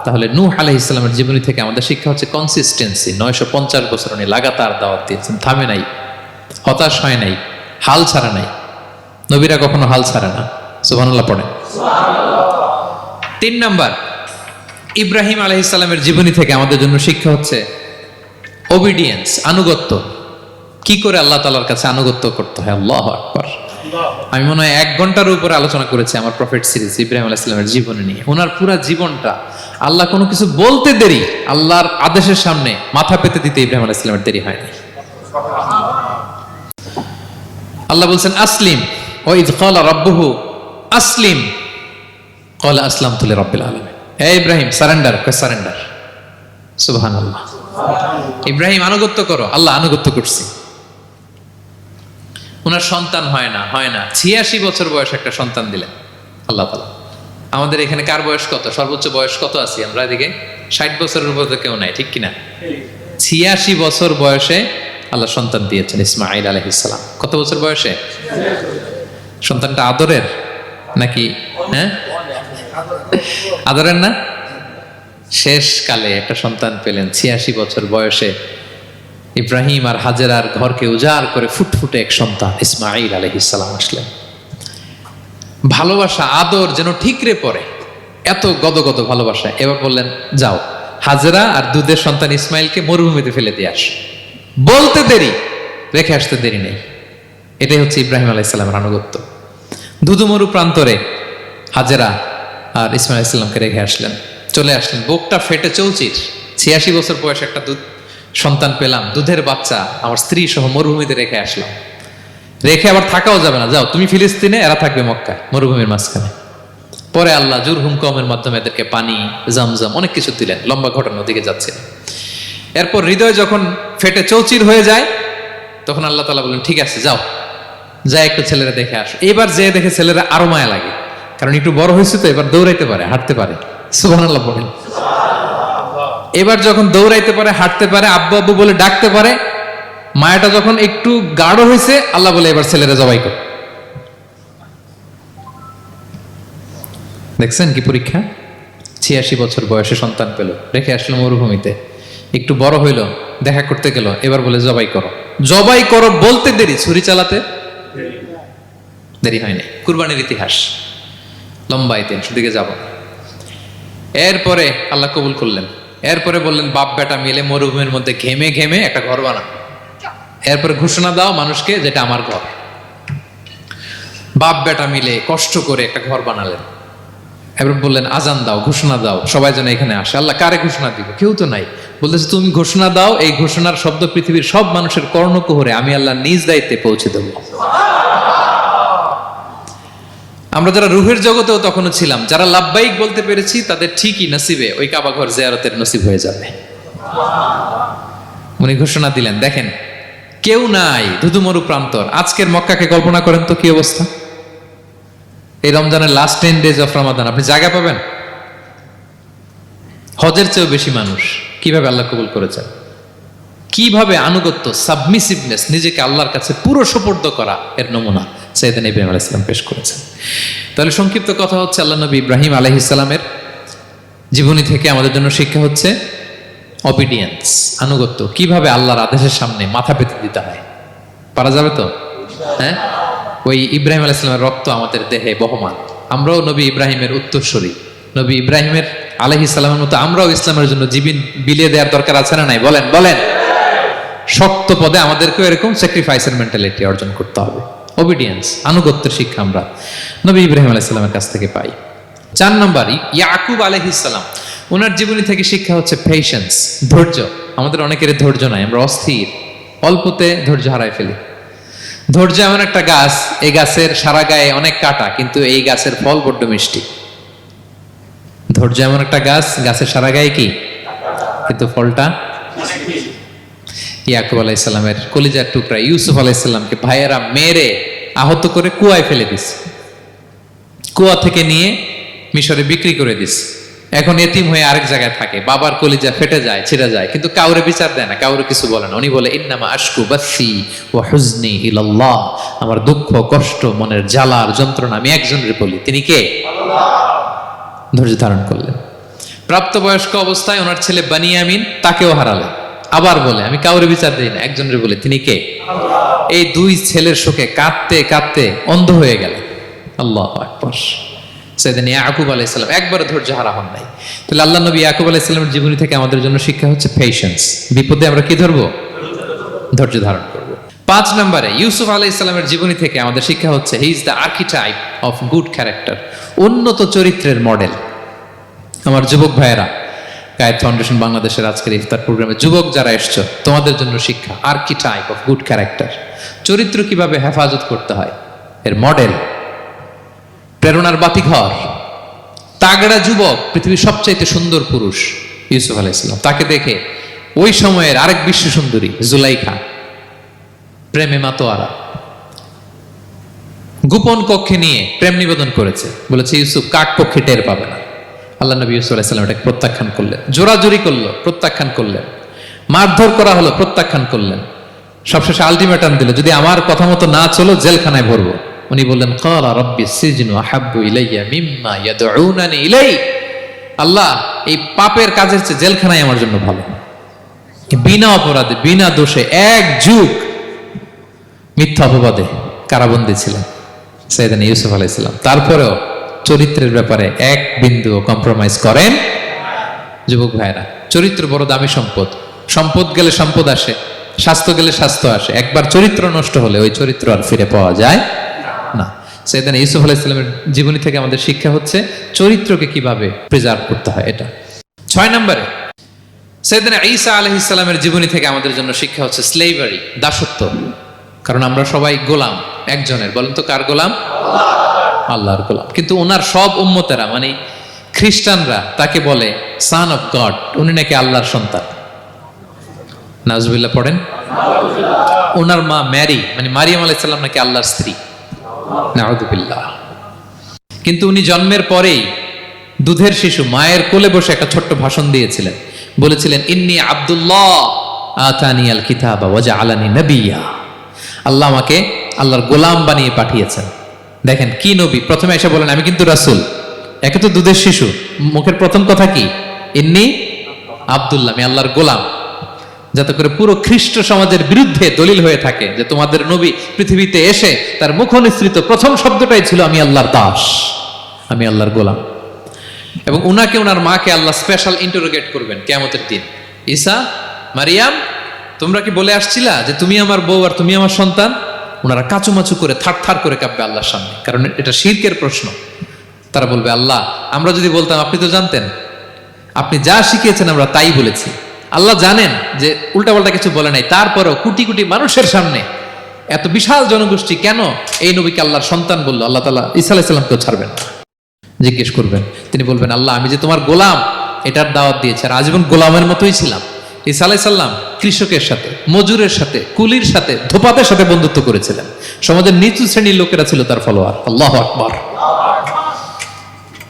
তাহলে নূহ আলাইহিস সালামের জীবনী থেকে আমাদের শিক্ষা হচ্ছে কনসিস্টেন্সি। 950 বছর উনি লাগাতার দাওয়াত দিয়েছেন, থামে নাই, হতাশ হয় নাই, হাল ছাড়া নাই। নবীরা কখনো হাল ছাড়ে না। সুবহানাল্লাহ পড়ে। 3 নাম্বার, ইব্রাহিম আলাইহিস সালামের জীবনী থেকে আমাদের জন্য শিক্ষা হচ্ছে ওবিডিয়েন্স, আনুগত্য। কি করে আল্লাহ তাআলার কাছে আনুগত্য করতে হয়। আল্লাহু আকবার। আমি মনে হয় 1 ঘন্টার উপরে আলোচনা করেছি আমার প্রফেট সিরিজ ইব্রাহিম আলাইহিস সালামের জীবনী নিয়ে। ওনার পুরো জীবনটা, আল্লাহ কোনো কিছু বলতে দেরি, আল্লাহর আদেশের সামনে মাথা পেতে দিতে ইব্রাহিম আলাইহিস সালামের দেরি হয়নি। আল্লাহ বলছেন আসলিম, ওয়া ইয ক্বালা রাব্বুহু আসলিম ক্বালা আসলামতু লিরাব্বিল আলামিন। হে ইব্রাহিম সারেন্ডার, সারেন্ডার। সুবহানাল্লাহ। ইব্রাহিম আনুগত্য করো, আল্লাহ আনুগত্য করছি। ওনার সন্তান হয় না 86 বছর বয়স একটা সন্তান দিলেন আল্লাহ তাআলা। আমাদের এখানে কার বয়স কত? সর্বোচ্চ বয়স কত আছি আমরা? এদিকে 60 বছরের উপর তো কেউ নাই, ঠিক কিনা? 86 বছর বয়সে আল্লাহ সন্তান দিয়েছেন, ইসমাঈল আলাইহিস সালাম। কত বছর বয়সে? সন্তানটা আদরের নাকি? হ্যাঁ, আদরের না? শেষ কালে একটা সন্তান পেলেন 86 বছর বয়সে। ইব্রাহিম আর হাজেরার ঘরকে উজাড় করে ফুটফুটে এক সন্তান ইসমাঈল আলাইহিস সালাম আসলেন। ভালোবাসা, আদর যেন ঠিকরে পড়ে, এত গদগদ ভালোবাসা। এবার বললেন, যাও হাজেরা আর দুধের সন্তান ইসমাইলকে মরুভূমিতে ফেলে দিয়ে আস। বলতে দেরি, রেখে আসতে দেরি নেই। এটাই হচ্ছে ইব্রাহিম আলাইহিস সালামের আনুগত্য। ধুধুমরু প্রান্তরে হাজেরা আর ইসমাইল আলাইহিস সালামকে রেখে আসলেন, চলে আসলেন। বুকটা ফেটে চৌচির, 86 বছর বয়সে একটা সন্তান পেলাম, দুধের বাচ্চা, আমার স্ত্রী সহ মরুভূমিতে রেখে আসলাম। রেখে আবার থাকাও যাবে না, যাও তুমি ফিলিস্তিনে, এরা থাকবে মক্কায়, মরুভূমির মাঝখানে। পরে আল্লাহ জুরহুম কওমের মাধ্যমে এদেরকে পানি, জামজাম অনেক কিছু দিলেন। লম্বা ঘটনার দিকে যাচ্ছে। এরপর হৃদয় যখন ফেটে চৌচির হয়ে যায়, তখন আল্লাহ তাআলা বলেন, ঠিক আছে যাও, যা একটু ছেলেরা দেখে আসো। এবার যে দেখে ছেলেরা আরো মায়া লাগে, কারণ একটু বড় হয়েছে তো, এবার দৌড়াইতে পারে, হাঁটতে পারে। সুবহানাল্লাহ পড়েন। এবার যখন দৌড়াইতে পারে, হাঁটতে পারে, আব্বু আব্বু বলে ডাকতে পারে, মায়াটা যখন একটু গাঢ় হয়েছে, আল্লাহ বলে এবার ছেলেরা জবাই কর। দেখছেন কি পরীক্ষা? 86 বছর বয়সে সন্তান পেল, রেখে আসলো মরুভূমিতে, একটু বড় হইল, দেখা করতে গেল, এবার বলে জবাই করো। জবাই করো বলতে দেরি, ছুরি চালাতে দেরি হয়নি। কুরবানির ইতিহাস লম্বা ইতিহাস, দিকে যাব। এরপরে আল্লাহ কবুল করলেন। এরপরে বললেন বাপ বেটা মিলে মরুভূমির মধ্যে ঘেমে ঘেমে একটা ঘর বানাও। এরপরে ঘোষণা দাও মানুষকে, যেটা আমার ঘর। বাপ বেটা মিলে কষ্ট করে একটা ঘর বানালেন। এবার বললেন আজান দাও, ঘোষণা দাও, সবাই যেন এখানে আসে। আল্লাহ কারে ঘোষণা দিব? কেউ তো নাই। বলতেছে তুমি ঘোষণা দাও, এই ঘোষণার শব্দ পৃথিবীর সব মানুষের কর্ণকুহরে আমি আল্লাহ নিজ দায়িত্বে পৌঁছে দেব। আমরা যারা রুহের জগতেও তখনও ছিলাম, যারা লাব্বাইক বলতে পেরেছি, তাদের ঠিকই নসিবে ওই কাবা ঘর জিয়ারতের নসিব হয়ে যাবে। উনি ঘোষণা দিলেন, দেখেন কেউ নাই, ধুধুমরু প্রান্তর। আজকের মক্কাকে কল্পনা করেন তো কি অবস্থা। এই রমজানের লাস্ট 10 days অফ রমাদান আপনি জায়গা পাবেন? হজের চেয়েও বেশি মানুষ। কিভাবে আল্লাহ কবুল করেছেন, কিভাবে আনুগত্য, সাবমিসিভনেস, নিজেকে আল্লাহর কাছে পুরো সুপর্দ করা, এর নমুনা সাইয়েদনা ইব্রাহিম আলাইহিস সালাম পেশ করেছেন। তাহলে সংক্ষিপ্ত কথা হচ্ছে, আল্লাহ নবী ইব্রাহিম আলাইহিস সালামের জীবনী থেকে আমাদের জন্য শিক্ষা হচ্ছে অবিডিয়েন্স, আনুগত্য। কিভাবে আল্লাহর আদেশের সামনে মাথা পেতে দিতে হয়। পারা যাবে তো? হ্যাঁ, ওই ইব্রাহিম আলাইহিস সালামের রক্ত আমাদের দেহে বহমান। আমরাও নবী ইব্রাহিমের উত্তরসূরি। নবী ইব্রাহিমের আলাইহিস সালামের মতো আমরাও ইসলামের জন্য জীবন বিলিয়ে দেওয়ার দরকার আছে না নাই? বলেন বলেন। শক্ত পদে আমাদেরকেও এরকম স্যাক্রিফাইসের মেন্টালিটি অর্জন করতে হবে। ওবিডিয়েন্স, আনুগত্যের শিক্ষা আমরা নবী ইব্রাহিম আলাইহিস সালামের কাছ থেকে পাই। 4 নম্বর, ইয়াকুব আলাইহিস সালাম, ওনার জীবনী থেকে শিক্ষা হচ্ছে পেশেন্স, ধৈর্য। আমাদের অনেকের ধৈর্য নাই, আমরা অস্থির, অল্পতে ধৈর্য হারাই ফেলি। ধৈর্য এমন একটা গাছ, এই গাছের সারা গায়ে অনেক কাঁটা, কিন্তু এই গাছের ফল বড্ড মিষ্টি। ধৈর্য এমন একটা গাছ, গাছের সারা গায়ে কি, কিন্তু ফলটা। ইয়াকুব আলাইহিস সালামের কলিজার টুকরা ইউসুফ আলাইহিস সালামকে ভাইয়েরা মেরে আহত করে কুয়ায় ফেলে দিছে। কুয়া থেকে নিয়ে মিশরে বিক্রি করে দিছে। এখন এতিম হয়ে আরেক জায়গায় থাকে, বাবার কলিজা ফেটে যায়, ছিঁড়ে যায়, কিন্তু কাউরে বিচার দেয় না, কাউরে কিছু বলে না। উনি বলে ইন্নামা আশকু বাসি ওয়া হুজনি ইলাল্লাহ, আমার দুঃখ কষ্ট মনের জ্বালার যন্ত্রণা আমি একজনের বলি, তিনি কে? আল্লাহ। ধৈর্য ধারণ করলেন। প্রাপ্তবয়স্ক অবস্থায় ওনার ছেলে বানিয়ামিন, তাকেও হারালেন। আবার বলে আমি কাউরে বিচার দিই না, একজনের বলে, তিনি কে? আল্লাহ। এই 2 ছেলের শোকে কাঁদতে কাঁদতে অন্ধ হয়ে গেলেন। আল্লাহু আকবার। সাইয়েদনা ইয়াকুব আলাইহিস সালাম একবার ধৈর্য হারা হন নাই। তাহলে আল্লাহ নবী ইয়াকুব আলাইহিস সালামের জীবনী থেকে আমাদের জন্য শিক্ষা হচ্ছে পেশেন্স। বিপদে আমরা কি ধরবো? ধৈর্য ধারণ করব। 5 নম্বরে, ইউসুফ আলাইহিস সালামের জীবনী থেকে আমাদের শিক্ষা হচ্ছে he is the archetype of good character, উন্নত চরিত্রের মডেল। আমার যুবক ভাইয়েরা, গায়েত ফাউন্ডেশন বাংলাদেশের আজকের ইফতার প্রোগ্রামে যুবক যারা এসছো, তোমাদের জন্য শিক্ষা আর্কিটাইপ অফ গুড ক্যারেক্টার, চরিত্র কিভাবে হেফাজত করতে হয়, এর মডেল, প্রেরণার বাতিঘর, তাগড়া যুবক, পৃথিবীর সবচাইতে সুন্দর পুরুষ ইউসুফ আলাইহিস সালাম। তাকে দেখে ওই সময়ের আরেক বিশ্ব সুন্দরী জুলাইখা প্রেমে মাতোয়ারা, গোপন কক্ষে নিয়ে প্রেম নিবেদন করেছে, বলেছে ইউসুফ কাক পক্ষে টের পাবে না। আল্লাহ নবী ইউসুফ আলাইহিস সালাম এটাকে প্রত্যাখ্যান করলেন। জোরাজুরি করলো, প্রত্যাখ্যান করলেন। মারধর করা হলো, প্রত্যাখ্যান করলেন। সবশেষে আলটিমেটাম দিল, যদি আমার কথা মতো না চলো জেলখানায় ভরবো। উনি বললেন ক্বালা রাব্বি সিজনু আহাব্বু ইলাইয়া মিম্মা ইয়াদউনানি ইলাই, আল্লাহ এই পাপের কাজের চেয়ে জেলখানায় আমার জন্য ভালো। বিনা অপরাধে, বিনা দোষে 1 যুগ মিথ্যা অপবাদে কারাবন্দী ছিলেন সাইয়েদনা ইউসুফ আলাইহিস সালাম। তারপরেও চরিত্রের ব্যাপারে 1 বিন্দুও কম্প্রোমাইজ করেন। যুবক ভাইরা, চরিত্র বড় দামি সম্পদ। সম্পদ গেলে সম্পদ আসে, স্বাস্থ্য গেলে স্বাস্থ্য আসে, একবার চরিত্র নষ্ট হলে ওই চরিত্র আর ফিরে পাওয়া যায় না। সাইয়েদনা ইউসুফ আলাইহিস সালামের জীবনী থেকে আমাদের শিক্ষা হচ্ছে চরিত্রকে কিভাবে প্রিজার্ভ করতে হয়, এটা। 6 নম্বরে, সাইয়েদনা ঈসা আলাইহিস সালামের জীবনী থেকে আমাদের জন্য শিক্ষা হচ্ছে স্লেভারি, দাসত্ব। কারণ আমরা সবাই গোলাম একজনের। বলেন তো কার গোলাম? আল্লাহর গোলাম। কিন্তু ওনার সব উম্মতেরা, মানে খ্রিস্টানরা তাকে বলে সান অফ গড, উনি নাকি আল্লাহর সন্তান। নাউজুবিল্লাহ পড়েন। ওনার মা ম্যারি, মানে মারিয়াম আলাইহিস সালাম নাকি আল্লাহর স্ত্রী। নাউযুবিল্লাহ। কিন্তু উনি জন্মের পরেই দুধের শিশু মায়ের কোলে বসে একটা ছোট্ট ভাষণ দিয়েছিলেন। বলেছিলেন ইন্নী আব্দুল্লাহ আতানিয়াল কিতাবা ওয়া জাআলানি নাবিয়্যা, আল্লাহ আমাকে আল্লাহর গোলাম বানিয়ে পাঠিয়েছেন। দেখেন কি নবী, প্রথমে এসে বলেন আমি কিন্তু রাসূল। একে তো দুধের শিশু, মুখের প্রথম কথা কি? ইন্নী আব্দুল্লাহ, আমি আল্লাহর গোলাম। যাতে করে পুরো খ্রিস্ট সমাজের বিরুদ্ধে দলিল হয়ে থাকে যে তোমাদের নবী পৃথিবীতে এসে তার মুখ নিঃসৃত প্রথম শব্দটাই ছিল আমি আল্লাহর দাস, আমি আল্লাহর গোলাম। এবং উনাকে ওনার মাকে আল্লাহ স্পেশাল ইন্টারোগেট করবেন কিয়ামতের দিন। ঈসা, মারিয়াম, তোমরা কি বলে আসছিলা যে তুমি আমার বউ আর তুমি আমার সন্তান? ওনারা কাচুমাচু করে থার করে কাঁপবে আল্লাহর সামনে, কারণ এটা শিরকের প্রশ্ন। তারা বলবে আল্লাহ, আমরা যদি বলতাম আপনি তো জানতেন, আপনি যা শিখিয়েছেন আমরা তাই বলেছি। আল্লাহ জানেন যে উল্টাপাল্টা কিছু বলে নাই, তারপরও কোটি কোটি মানুষের সামনে এত বিশাল জনগোষ্ঠী কেন এই নবীকে আল্লাহর সন্তান বললো? আল্লাহ তাআলা ঈসা আলাইহিস সালামকেও ছাড়বেন, জিজ্ঞেস করবেন। তিনি বলবেন আল্লাহ, আমি যে তোমার গোলাম এটার দাওয়াত দিয়েছি, আর আজীবন গোলামের মতোই ছিলাম। ঈসা আলাইহিস সালাম কৃষকের সাথে, মজুরের সাথে, কুলির সাথে, ধোপাতের সাথে বন্ধুত্ব করেছিলেন। সমাজের নিচু শ্রেণীর লোকেরা ছিল তার ফলোয়ার। আল্লাহু আকবার।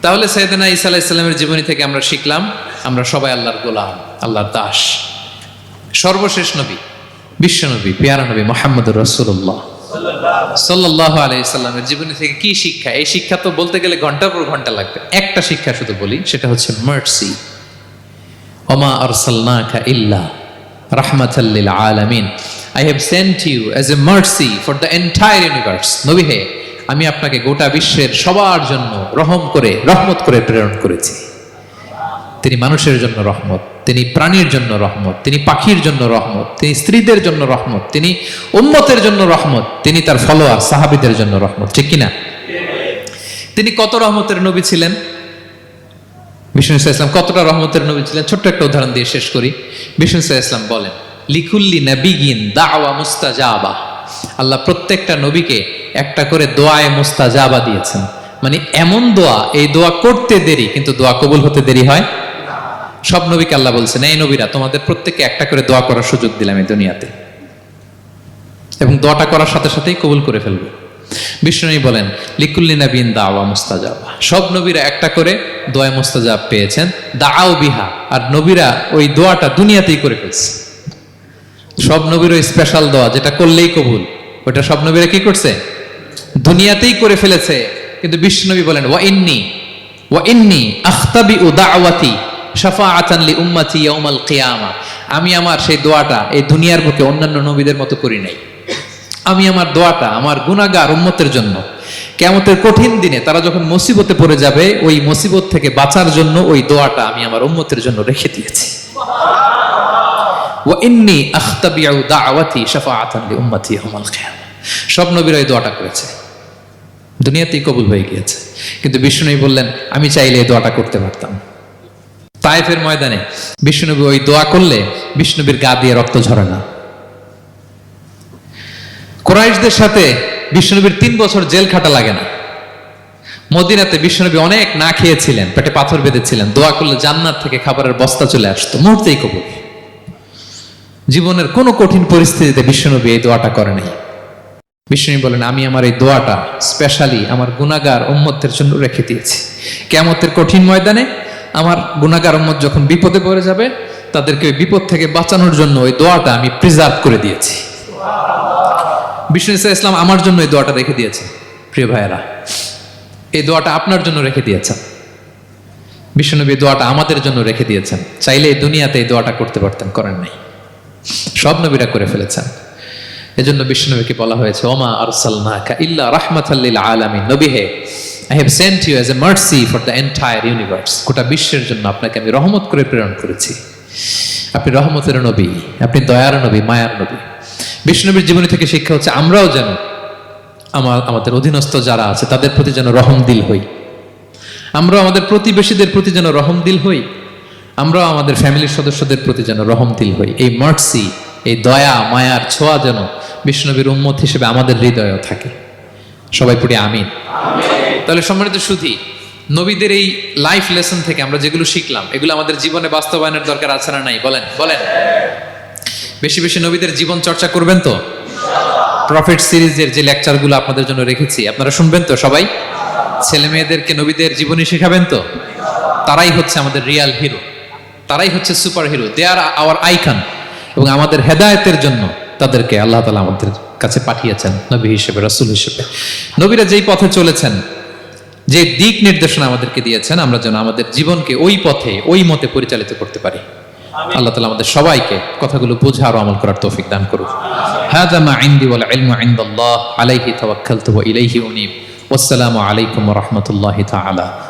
তাহলে সাইয়েদনা ঈসা আলাইহিস সালামের জীবনী থেকে আমরা শিখলাম আমরা সবাই আল্লাহর গোলাম, আল্লাহর দাস। সর্বশেষ নবী, বিশ্ব নবী, পেয়ারা নবী মুহাম্মদুর রাসূলুল্লাহ সাল্লাল্লাহু আলাইহি সাল্লামের জীবনী থেকে কি শিক্ষা? এই শিক্ষা তো বলতে গেলে ঘন্টার পর ঘন্টা লাগবে। একটা শিক্ষা শুধু বলি, সেটা হচ্ছে মার্সি। ওমা আরসালনাকা ইল্লা রাহমাতাল লিল আলামিন, I have sent you as a mercy for the entire universe. নবী হে, আমি আপনাকে গোটা বিশ্বের সবার জন্য রহমত করে প্রেরণ করেছি। তিনি মানুষের জন্য রহমত, তিনি প্রাণীর জন্য রহমত, তিনি পাখির জন্য রহমত, তিনি স্ত্রীদের জন্য রহমত, তিনি উম্মতের জন্য রহমত, তিনি তার ফলোয়ার সাহাবীদের জন্য রহমত। ঠিক কিনা? তিনি কত রহমতের নবী ছিলেন? বিষ্ণু ইসলাম কতটা রহমতের নবী ছিলেন? ছোট্ট একটা উদাহরণ দিয়ে শেষ করি। বিষ্ণু ইসলাম বলেন লিকুল্লি নাবিয়িন দাওয়া মুস্তাজাবা, আল্লাহ প্রত্যেকটা নবীকে একটা করে দোয়ায়ে মুস্তাজাবা দিয়েছেন। মানে এমন দোয়া, এই দোয়া করতে দেরি কিন্তু দোয়া কবুল হতে দেরি হয়। সব নবীকে আল্লাহ বলছেন এই নবীরা তোমাদের প্রত্যেককে একটা করে দোয়া করার সুযোগ দিলাম এই দুনিয়াতে, এবং দোয়াটা করার সাথে সাথেই কবুল করে ফেলবো। বিষ্ণু বলেন লিকুল্লি নাবিয়িন দাওয়া মুস্তাজাবা, সব নবীরা একটা করে দোয়া মুস্তাজাব পেয়েছেন। দাআউ বিহা, আর নবীরা ওই দোয়াটা দুনিয়াতেই করে ফেলছে। সব নবীর ওই স্পেশাল দোয়া যেটা করলেই কবুল, ওটা সব নবীরা কি করছে? দুনিয়াতেই করে ফেলেছে। কিন্তু বিশ্বনবী বলেন ওয়া ইন্নী আখতাবিউ দাওয়াতি শাফাআতান লি উম্মতি ইয়াউমাল কিয়ামা, আমি আমার সেই দোয়াটা এই দুনিয়ার বুকে অন্যান্য নবীদের মতো করি নাই। আমি আমার দোয়াটা আমার গুনাহগার উম্মতের জন্য কিয়ামতের কঠিন দিনে তারা যখন মুসিবতে পড়ে যাবে, ওই মুসিবত থেকে বাঁচার জন্য ওই দোয়াটা আমি আমার উম্মতের জন্য রেখে দিয়েছি। ওয়া ইন্নী আখতাবিউ দাওয়াতি শাফাআতান লি উম্মতি ইয়াউমাল কিয়ামা, সব নবীরা এই দোয়াটা করেছে, দুনিয়াতেই কবুল হয়ে গিয়েছে। কিন্তু বিষ্ণুনবী বললেন আমি চাইলে এই দোয়াটা করতে পারতাম। তায়েফের ময়দানে বিষ্ণুনবী ওই দোয়া করলে বিষ্ণুনবীর গা দিয়ে রক্ত ঝরে না। কুরাইশদের সাথে বিষ্ণুনবীর 3 বছর জেল খাটা লাগে না। মদিনাতে বিষ্ণুনবী অনেক না খেয়েছিলেন, পেটে পাথর বেঁধেছিলেন, দোয়া করলে জান্নাত থেকে খাবারের বস্তা চলে আসতো, মুহূর্তেই কবুল। জীবনের কোনো কঠিন পরিস্থিতিতে বিষ্ণুনবী এই দোয়াটা করে নাই। বিষ্ণু বলেন আমি আমার এই দোয়াটা স্পেশালি আমার গুনাহগার উম্মতের জন্য রেখে দিয়েছি। কিয়ামতের কঠিন ময়দানে আমার গুনাহগার উম্মত যখন বিপদে পড়ে যাবে, তাদেরকে ওই বিপদ থেকে বাঁচানোর জন্য ওই দোয়াটা আমি প্রিজার্ভ করে দিয়েছি। বিষ্ণু ইসলাম আমার জন্য এই দোয়াটা রেখে দিয়েছে। প্রিয় ভাইয়েরা, এই দোয়াটা আপনার জন্য রেখে দিয়েছেন। বিষ্ণুনবী দোয়াটা আমাদের জন্য রেখে দিয়েছেন। চাইলে এই দুনিয়াতে এই দোয়াটা করতে পারতেন, করেন নাই। সব নবীরা করে ফেলেছেন। এজন্য বিষ্ণুনবীকে বলা হয়েছে ওমা আরসালনাকা ইল্লা রাহমাতাল লিল আলামিন, নবী হে, I have sent you as a mercy for the entire universe, গোটা বিশ্বের জন্য আপনাকে আমি রহমত করে প্রেরণ করেছি। আপনি রহমতের নবী, আপনি দয়ার নবী, মায়ার নবী। বিষ্ণুনবীর জীবনী থেকে শিক্ষা হচ্ছে আমরাও যেন আমাদের অধীনস্থ যারা আছে তাদের প্রতি যেন রহমদিল হই। আমরাও আমাদের প্রতিবেশীদের প্রতি যেন রহমদিল হই। আমরাও আমাদের ফ্যামিলির সদস্যদের প্রতি যেন রহমদিল হই। এই মার্সি, এই দয়া মায়ার ছোঁয়া যেন বিষ্ণুনবীর উম্মত হিসেবে আমাদের হৃদয়েও থাকে। সবাই পড়ি আমিন। তাহলে সম্মানিত সুধী, নবীদের এই লাইফ লেসন থেকে আমরা যেগুলো শিখলাম, এগুলো আমাদের জীবনে বাস্তবায়নের দরকার আছে না নাই? বলেন বলেন। বেশি বেশি নবীদের জীবন চর্চা করবেন তো? প্রফেট সিরিজের যে লেকচারগুলো আপনাদের জন্য রেখেছি আপনারা শুনবেন তো? সবাই ছেলে মেয়েদেরকে নবীদের জীবনী শেখাবেন তো? তারাই হচ্ছে আমাদের রিয়াল হিরো। তারাই হচ্ছে সুপার হিরো, দে আর আওয়ার আইকন। এবং আমাদের হেদায়েতের জন্য তাদেরকে আল্লাহ তাআলা আমাদের কাছে পাঠিয়েছেন নবী হিসেবে, রাসূল হিসেবে। নবীরা যেই পথে চলেছেন, যে দিক নির্দেশনা আমাদেরকে দিয়েছেন, আমরা যেন আমাদের জীবনকে ওই পথে ওই মতে পরিচালিত করতে পারি। আল্লাহ তাআলা আমাদের সবাইকে কথাগুলো বোঝা আর আমল করার তৌফিক দান করুন। হাযা মা ইনদি ওয়াল ইলমু ইনদাল্লাহ আলাইহি তাওয়াক্কালতু ওয়া ইলাইহি উনীব। ওয়াসসালামু আলাইকুম ওয়া রাহমাতুল্লাহি তাআলা।